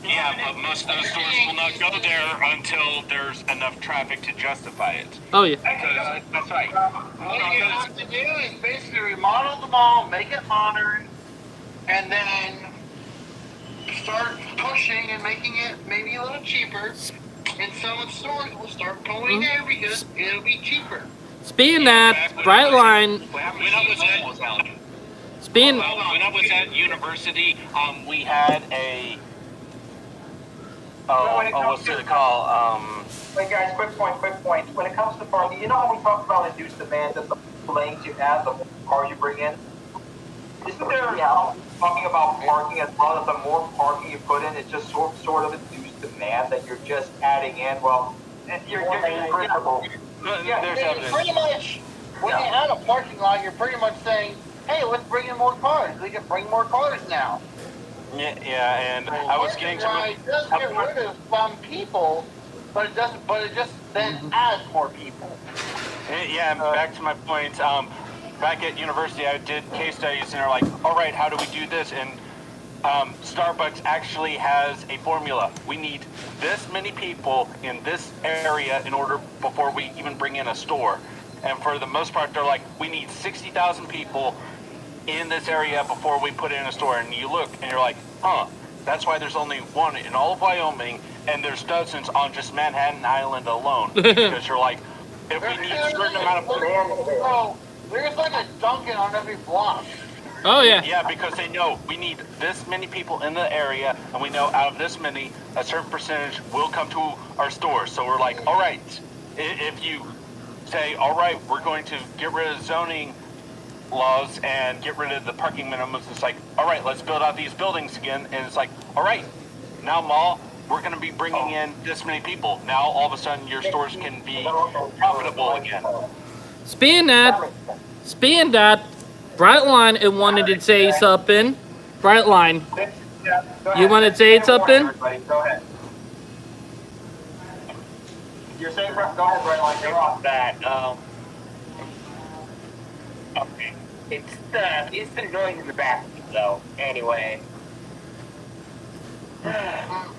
Yeah, but most of those stores will not go there until there's enough traffic to justify it.
Oh, yeah.
Because that's right.
What you have to do is basically remodel the mall, make it modern, and then start pushing and making it maybe a little cheaper. And some stores will start going there because it'll be cheaper.
Speaking that, Brightline.
When I was at
Speaking.
when I was at university, we had a We'll see the call.
Wait, guys, quick point. When it comes to parking, you know how we talked about induced demand that the lanes you add, the more cars you bring in? Isn't there talking about parking as well, that the more parking you put in, it's just sort of induced demand that you're just adding in? Well, you're principle.
There's evidence.
Pretty much, when you add a parking lot, you're pretty much saying, hey, let's bring in more cars. We can bring more cars now.
Yeah, and I was getting to
It does get rid of some people, but it doesn't. But it just then adds more people.
Yeah, and back to my point. Back at university, I did case studies, and they're like, all right, how do we do this? And Starbucks actually has a formula. We need this many people in this area in order before we even bring in a store. And for the most part, they're like, we need 60,000 people in this area before we put in a store. And you look, and you're like, that's why there's only one in all of Wyoming, and there's dozens on just Manhattan Island alone. Because you're like, if we need a certain amount of
So there's like a Dunkin' on every block.
Oh yeah.
Yeah, because they know we need this many people in the area, and we know out of this many, a certain percentage will come to our store. So we're like, all right, if you say, all right, we're going to get rid of zoning laws and get rid of the parking minimums, it's like, all right, let's build out these buildings again. And it's like, all right, now mall, we're going to be bringing in this many people. Now all of a sudden your stores can be profitable again.
Speaking that, Brightline, it wanted to say something. Brightline, you want to say something?
Go ahead. You're saying, go ahead, Brightline, you're off.
Okay. It's the noise in the back, though. Anyway,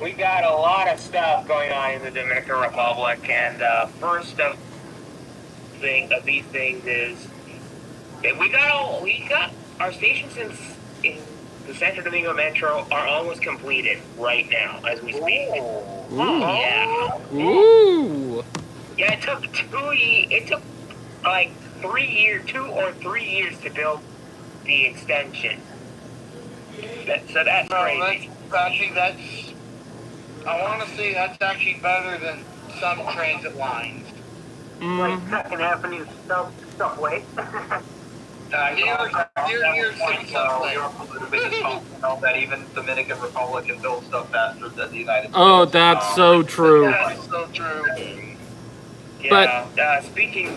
we got a lot of stuff going on in the Dominican Republic, and first of these things is that we got our stations in the Santo Domingo Metro are almost completed right now as we speak. Yeah.
Ooh.
Yeah, it took 2 or 3 years to build the extension. So that's crazy.
I want to see that's actually better than some transit lines.
Like second avenue subway.
You're seeing something.
Europe a little bit is home, that even Dominican Republic can build stuff faster than the United States.
Oh, that's so true.
That's so true.
Yeah, speaking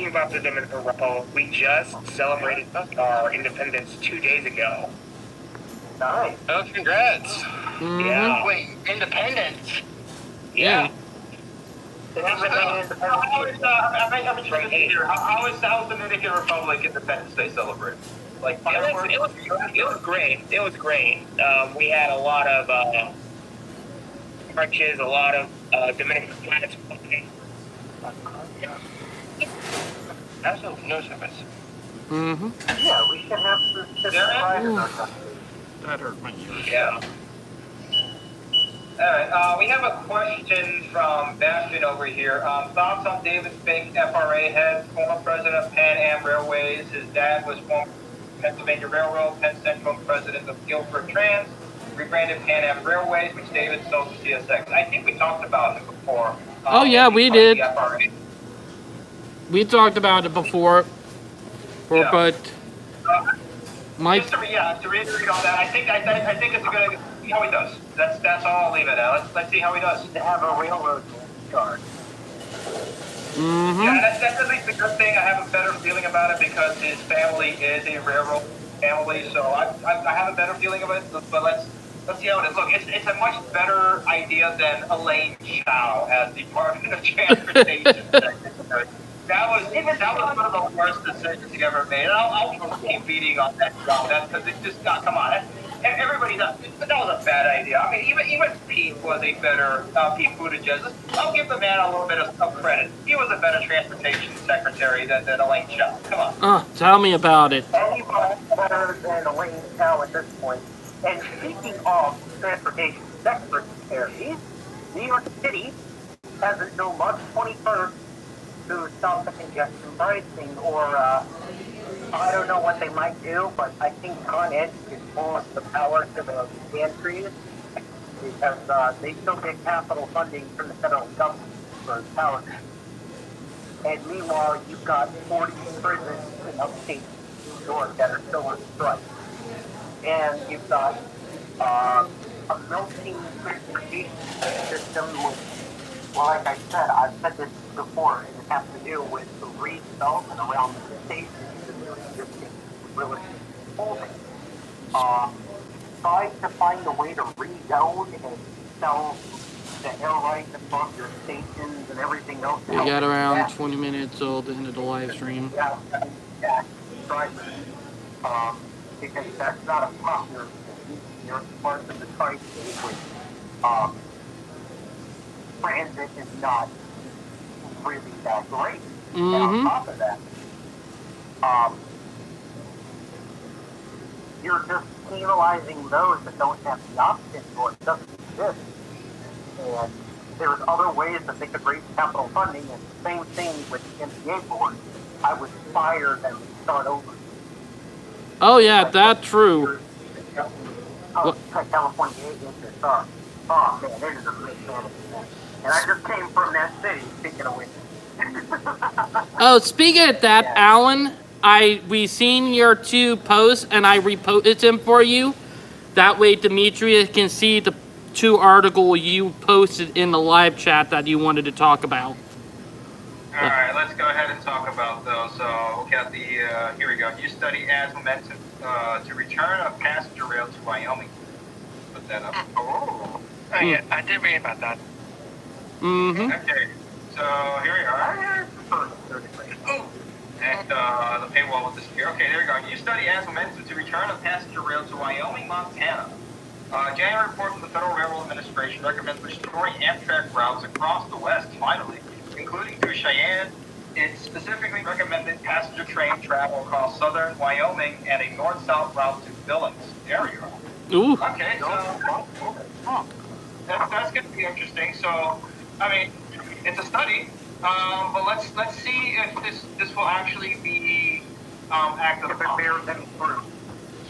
about the Dominican Republic, we just celebrated our independence 2 days ago.
Nice.
Oh, congrats.
Yeah.
Wait, independence?
Yeah.
How is South Dominican Republic Independence Day celebrated? Like fireworks?
It was great. It was great. We had a lot of marches, a lot of Dominican flags.
That's no service.
Mm-hmm.
Yeah, we should have to
That hurt my ears.
Yeah. Alright, we have a question from Bastion over here. Thoughts on David Fink, FRA head, former president of Pan Am Railways. His dad was former Pennsylvania Railroad, Penn Central president of Guilford Trans, rebranded Pan Am Railways, which David sold to CSX. I think we talked about it before.
Oh, yeah, we did.
The FRA.
We talked about it before,
Yeah.
but Mike.
Just to reiterate on that, I think it's a good. See how he does. That's all I'll leave it at. Let's see how he does. To have a railroad card.
Mm-hmm.
Yeah, that's at least a good thing. I have a better feeling about it because his family is a railroad family, so I have a better feeling of it. But let's see how it is. Look, it's a much better idea than Elaine Chao as Department of Transportation Secretary. That was one of the worst decisions he ever made. And I'll keep beating on that drum. That's because it just come on. Everybody knows that was a bad idea. I mean, even Pete was a better Pete Buttigieg. I'll give the man a little bit of credit. He was a better transportation secretary than Elaine Chao. Come on.
Tell me about it.
Anybody better than Elaine Chao at this point. And speaking of transportation secretaries, New York City has until March 21st to stop the congestion pricing, or I don't know what they might do, but I think Con Ed is pulling the power to the pantries.
because they still get capital funding from the federal government for power. And meanwhile, you've got 40 prisons in upstate New York that are still on strike. And you've got a melting transportation system with, well, like I said, I've said this before, and it has to do with the redevelopment around the station and the existing real estate holding. Try to find a way to rezone and sell the air rights above your stations and everything else.
We got around 20 minutes till the end of the live stream.
Yeah, try to, because that's not a popular you're part of the tri-state with transit is not really that great. And on top of that, you're just penalizing those that don't have the option or it doesn't exist. And there's other ways that they could raise capital funding, and the same thing with the MBA board. I would fire them and start over.
Oh yeah, that's true.
California HSR. Oh man, it is a big fan. And I just came from that city, speaking of which.
Oh, speaking of that, Alan, we seen your 2 posts and I reposted them for you. That way Demetrius can see the 2 articles you posted in the live chat that you wanted to talk about.
All right, let's go ahead and talk about those. So, we got the, here we go. New study adds momentum to return of passenger rail to Wyoming. Put that up.
Oh, yeah, I did read about that.
Okay, so here we are. Oh, and the paywall will disappear. Okay, there we go. New study adds momentum to return of passenger rail to Wyoming, Montana. January report from the Federal Railroad Administration recommends restoring Amtrak routes across the West, finally, including through Cheyenne. It specifically recommended passenger train travel across southern Wyoming and a north-south route to Billings. There we go.
Ooh.
Okay, so that's going to be interesting. So, I mean, it's a study, but let's see if this will actually be acted upon.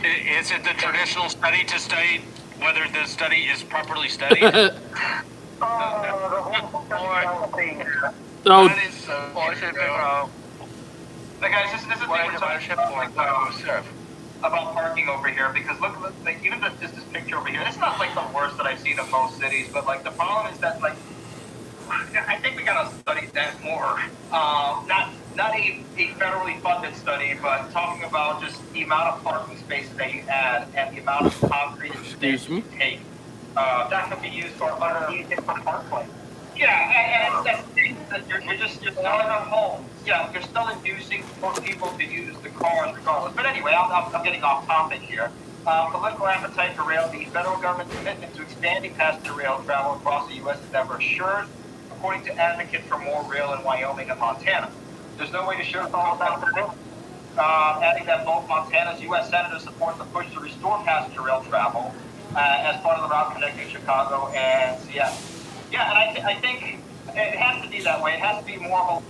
Is it the traditional study to study whether the study is properly studied?
Oh,
That is bullshit, bro.
Guys, this is the thing we're talking about parking over here, because look like, even just this picture over here, it's not like the worst that I've seen in most cities, but like the problem is that like I think we gotta study that more. Not a federally funded study, but talking about just the amount of parking spaces that you add and the amount of concrete space you take. That can be used for underneath different parkways. Yeah, and that's the thing, that you're still in a home. Yeah, you're still inducing more people to use the cars regardless. But anyway, I'm getting off topic here. Political appetite for rail, the federal government's commitment to expanding passenger rail travel across the U.S. is never assured, according to advocates for more rail in Wyoming and Montana. There's no way to show all that for this. Adding that both Montana's U.S. senators support the push to restore passenger rail travel as part of the route connecting Chicago and Seattle. Yeah, and I think it has to be that way. It has to be more of a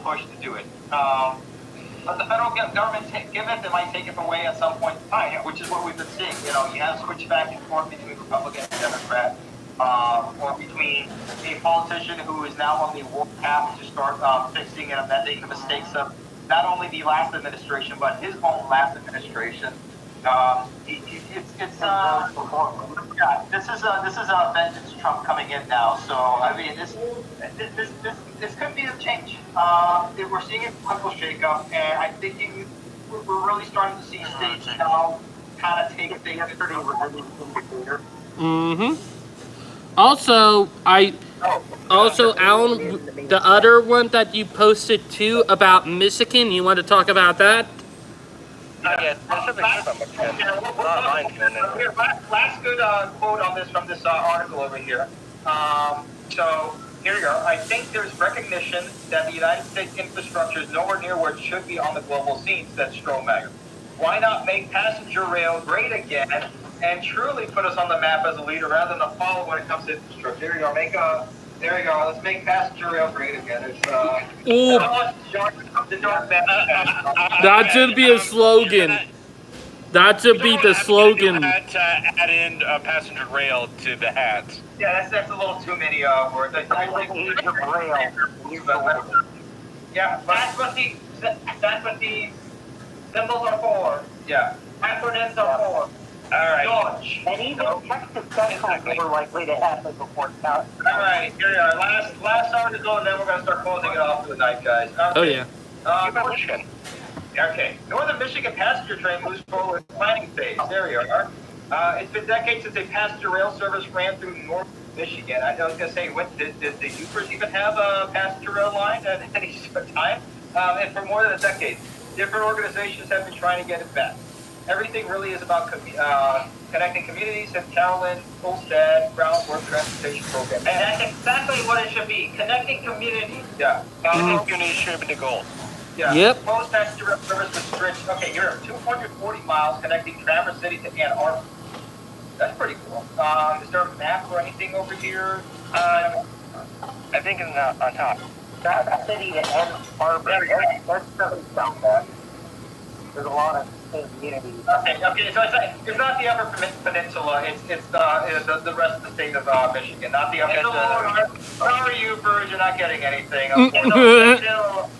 push to do it. But the federal government give it, they might take it away at some point in time, which is what we've been seeing. You know, you have switch back and forth between Republican and Democrat, or between a politician who is now on the warpath to start fixing and amending the mistakes of not only the last administration, but his own last administration. This is a vengeance Trump coming in now. So I mean, this could be a change. We're seeing a political shakeup, and I think we're really starting to see states now kind of take things.
Also, Alan, the other one that you posted too about Michigan, you want to talk about that?
Last good quote on this from this article over here. So here we go. I think there's recognition that the United States infrastructure is nowhere near where it should be on the global scene, said Strohmeyer. Why not make passenger rail great again and truly put us on the map as a leader rather than a follower when it comes to infrastructure? There you go. There we go. Let's make passenger rail great again. It's
that should be a slogan. That should be the slogan.
Had to add in passenger rail to the hats.
Yeah, that's a little too many words.
Age of rail.
Yeah, that's what the symbols are for. Yeah. Acronyms are for. All right. George.
And even text discussions are more likely to happen before count.
All right, here we are. Last article, and then we're going to start closing it off for the night, guys. Okay.
Oh yeah.
Michigan. Okay. Northern Michigan passenger train moves forward with planning phase. There we are. It's been decades since a passenger rail service ran through North Michigan. I was going to say, did the Upers even have a passenger rail line at any time? And for more than a decade, different organizations have been trying to get it back. Everything really is about connecting communities, and Carolyn Olstad Groundwork Transportation Program. And that's exactly what it should be, connecting communities. Yeah.
Community should be the goal.
Yeah.
Yep.
Proposed passenger rail service was stretched. Okay, here are 240 miles connecting Traverse City to Ann Arbor. That's pretty cool. Is there a map or anything over here?
I think it's on top.
Traverse City to Ann Arbor. That doesn't sound bad. There's a lot of communities.
Okay, so it's not the Upper Peninsula, it's the rest of the state of Michigan, not the Upper. Sorry, you birds, you're not getting anything.
It's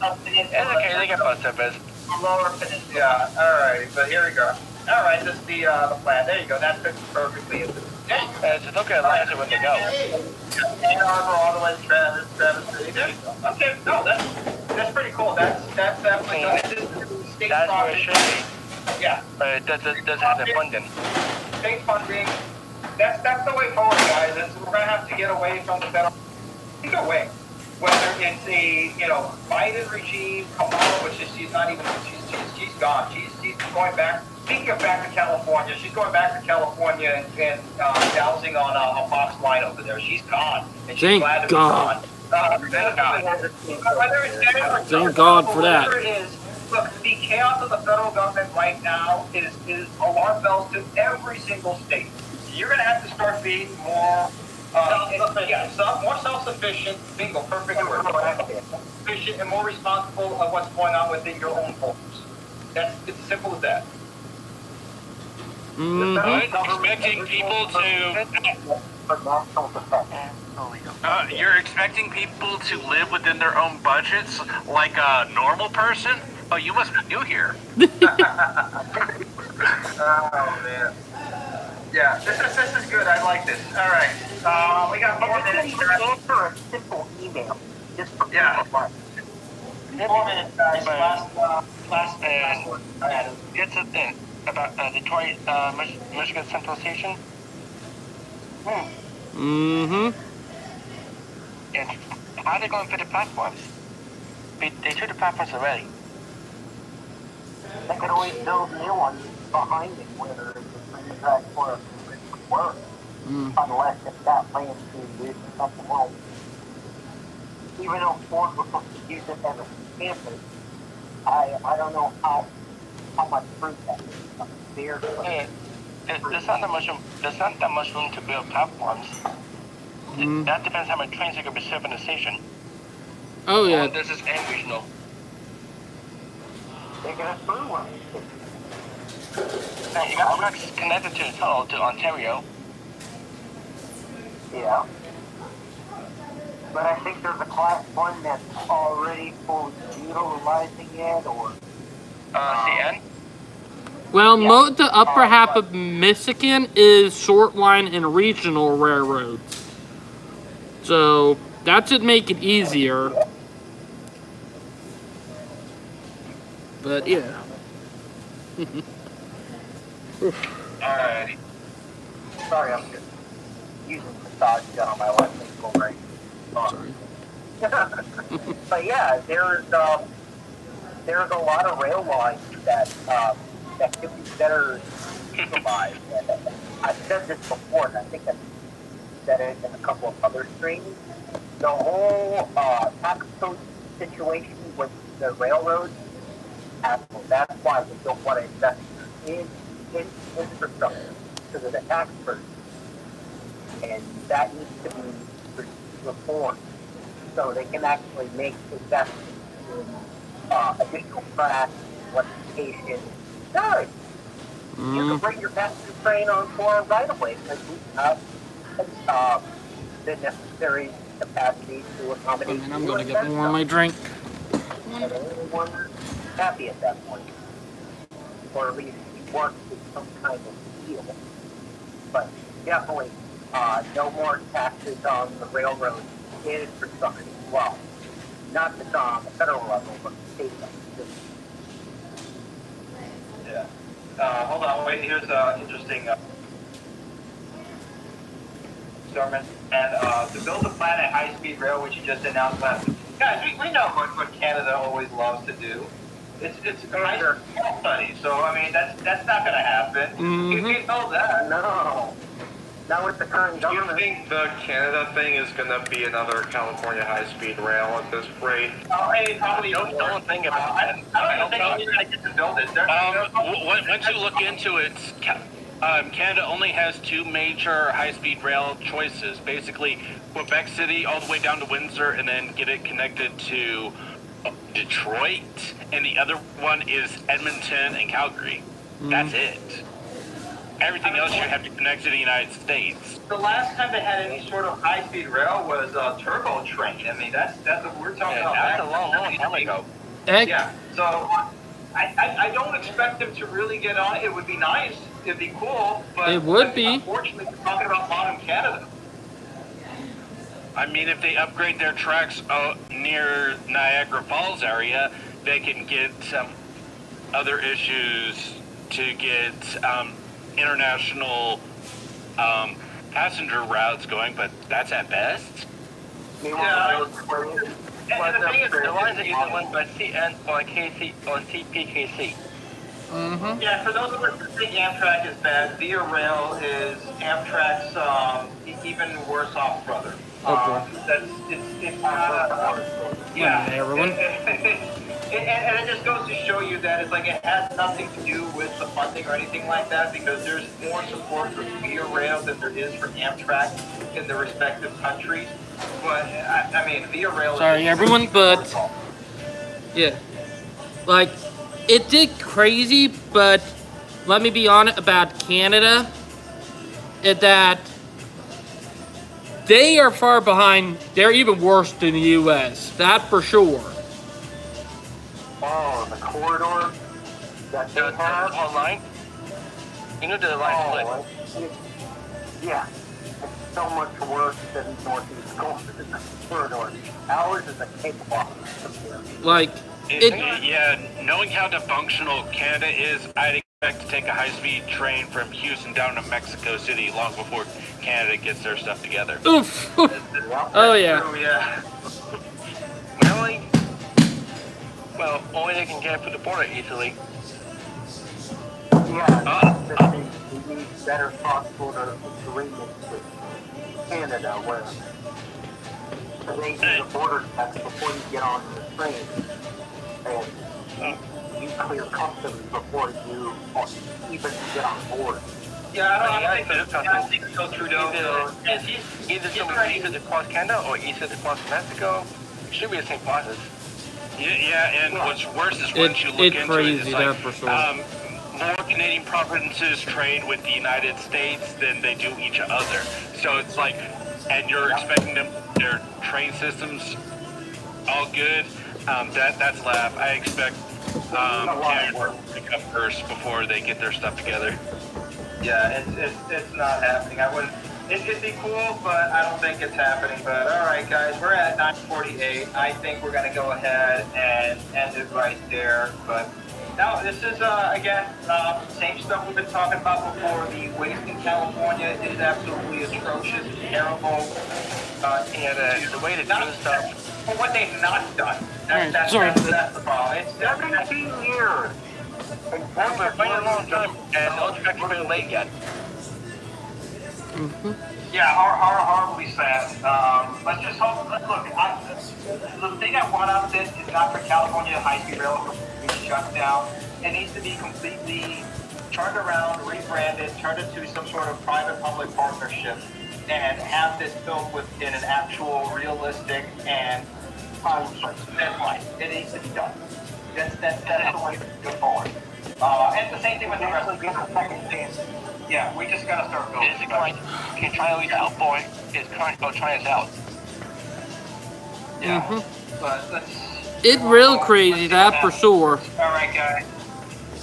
okay, they get bus service.
Lower Peninsula. Yeah, alright, but here we go. Alright, this is the plan. There you go, that fits perfectly into
It's a look at Atlanta when they go.
Ann Arbor all the way to Traverse City. There you go. Okay, no, that's pretty cool. That's definitely state
That's where it
property.
should be.
Yeah.
But it doesn't have the funding.
State funding. That's the way forward, guys. We're gonna have to get away from the federal. Either way, whether it's a Biden regime, Kamala, which is she's gone. She's going back. Speaking of back to California, she's going back to California and dowsing on a Fox line over there. She's gone, and she's
Thank
glad to
God.
be gone. Thank God. Whether it's there or
Thank God for that.
whatever it is, look, the chaos of the federal government right now is alarm bells to every single state. You're going to have to start being more more self-sufficient. Bingo, perfect word. Sufficient and more responsible of what's going on within your own homes. It's as simple as that.
Expecting people to.
For national defense.
You're expecting people to live within their own budgets like a normal person? Oh, you must be new here.
Oh man. Yeah, this is good. I like this. All right. We got 4 minutes.
Answer a simple email. Just for
Yeah.
4
minutes, guys. Last one.
It's a thing about Detroit, Michigan Central Station.
Mm-hmm.
And how are they going to fit the platforms? They took the platforms already.
They could always build new ones behind it where the train track for would work. Unless it's got plans to use something else. Even though Ford was supposed to use it as a campus, I don't know how much fruit that is. There,
There's not that much room to build platforms. That depends how many trains are going to be serving the station.
Oh yeah.
This is N regional.
they're gonna through one.
You got tracks connected to the tunnel to Ontario.
Yeah. But I think there's a class 1 that's already fully utilizing it, or...
CN?
Well, the upper half of Michigan is short line and regional railroads. So that should make it easier. But yeah.
Alrighty.
Sorry, I'm just using massage gun on my left ankle right now.
Sorry.
But yeah, there's a lot of rail lines that could be better utilized. And I've said this before, and I think I've said it in a couple of other streams. The whole tax code situation with the railroads, that's why we don't want to invest in infrastructure because of the tax burden. And that needs to be reformed so they can actually make investments in additional tracks, electrification. No, You can bring your passenger train on for right away because we have the necessary capacity to accommodate.
And I'm gonna get more of my drink.
And everyone's happy at that point, or at least work with some kind of deal. But definitely, no more taxes on the railroad and infrastructure as well. Not just on the federal level, but the state level.
Yeah. Hold on, wait, here's interesting Stormin. And to build a plan at high-speed rail, which you just announced last week. Guys, we know what Canada always loves to do. It's a nice study, so I mean that's not going to happen. You know that.
No. Not with the current
Do you
government.
think the Canada thing is going to be another California high-speed rail at this rate?
Probably don't think about that. I don't even think we're going to get to build it.
Once you look into it, Canada only has two major high-speed rail choices. Basically, Quebec City all the way down to Windsor, and then get it connected to Detroit. And the other one is Edmonton and Calgary. That's it. Everything else you have to connect to the United States.
The last time they had any sort of high-speed rail was Turbo Train. I mean, that's what we're talking about.
That's a long time ago.
Yeah, so I don't expect them to really get on it. It would be nice. It'd be cool. But
It would be.
Unfortunately, we're talking about modern Canada.
I mean, if they upgrade their tracks near Niagara Falls area, they can get some other issues to get international passenger routes going, but that's at best.
Yeah. And the thing is,
The lines are either run by CN or KC or CPKC.
yeah, for those of us who think Amtrak is bad, Via Rail is Amtrak's even worse off brother. It's not. Yeah,
Hey, everyone.
And it just goes to show you that it's like it has nothing to do with the funding or anything like that, because there's more support for Via Rail than there is for Amtrak in the respective countries. But I mean, Via Rail.
Sorry, everyone, but yeah, like it did crazy. But let me be honest about Canada, that they are far behind. They're even worse than the U.S. That for sure.
Oh, the corridor that they
The
have.
online. You know the line
Oh, yeah. It's so much worse than Northeast corridor. Ours is a cakewalk compared.
Like it.
Yeah, knowing how dysfunctional Canada is, I'd expect to take a high-speed train from Houston down to Mexico City long before Canada gets their stuff together.
Oof. Oh yeah.
Oh, yeah.
Really? Well, only they can get through the border easily.
Yeah, we need better cross-border agreements with Canada where they do the border checks before you get on the train. And you clear customs before you even get on board.
Yeah, I don't think so, Trudeau.
Either somebody easier to cross Canada or easier to cross Mexico. It should be the same process.
Yeah, and what's worse is once you look
It's
into
crazy,
it, it's like,
that for sure.
more Canadian provinces trade with the United States than they do each other. So it's like, and you're expecting them, their train systems all good. That's laugh. I expect Canada to pick up first before they get their stuff together.
Yeah, it's not happening. I wouldn't. It'd be cool, but I don't think it's happening. But all right, guys, we're at 9:48. I think we're gonna go ahead and end it right there. But now this is again same stuff we've been talking about before. The waste in California is absolutely atrocious, terrible.
And the way to do stuff.
For what they've not done. That's the problem. It's
17 years.
And we're waiting a long time, and no tracks have been late yet.
Yeah, horribly sad. Let's just hope. Look, the thing I want out of this is not for California high-speed rail to be shut down. It needs to be completely turned around, rebranded, turned into some sort of private-public partnership, and have this built within an actual, realistic, and deadline. It needs to be done.
That's the way to go forward. And the same thing with the rest of the second chance. Yeah, we just gotta start building.
Can China lead out, boy? China's out.
Yeah,
Mm-hmm.
but let's.
It's real crazy, that for sure.
All right, guys.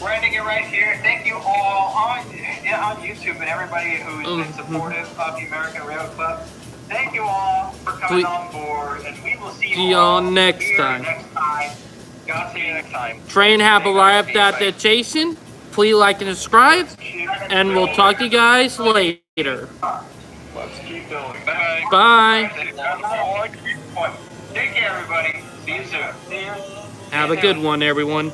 We're ending it right here. Thank you all on YouTube and everybody who's been supportive of the American Rail Club. Thank you all for coming on board, and we will see you all
next
here
time.
next time. God see you next time.
Train have a live adaptation. Please like and subscribe, and we'll talk to you guys later.
Let's keep building.
Bye.
Bye.
Take care, everybody. See you soon. See you.
Have a good one, everyone.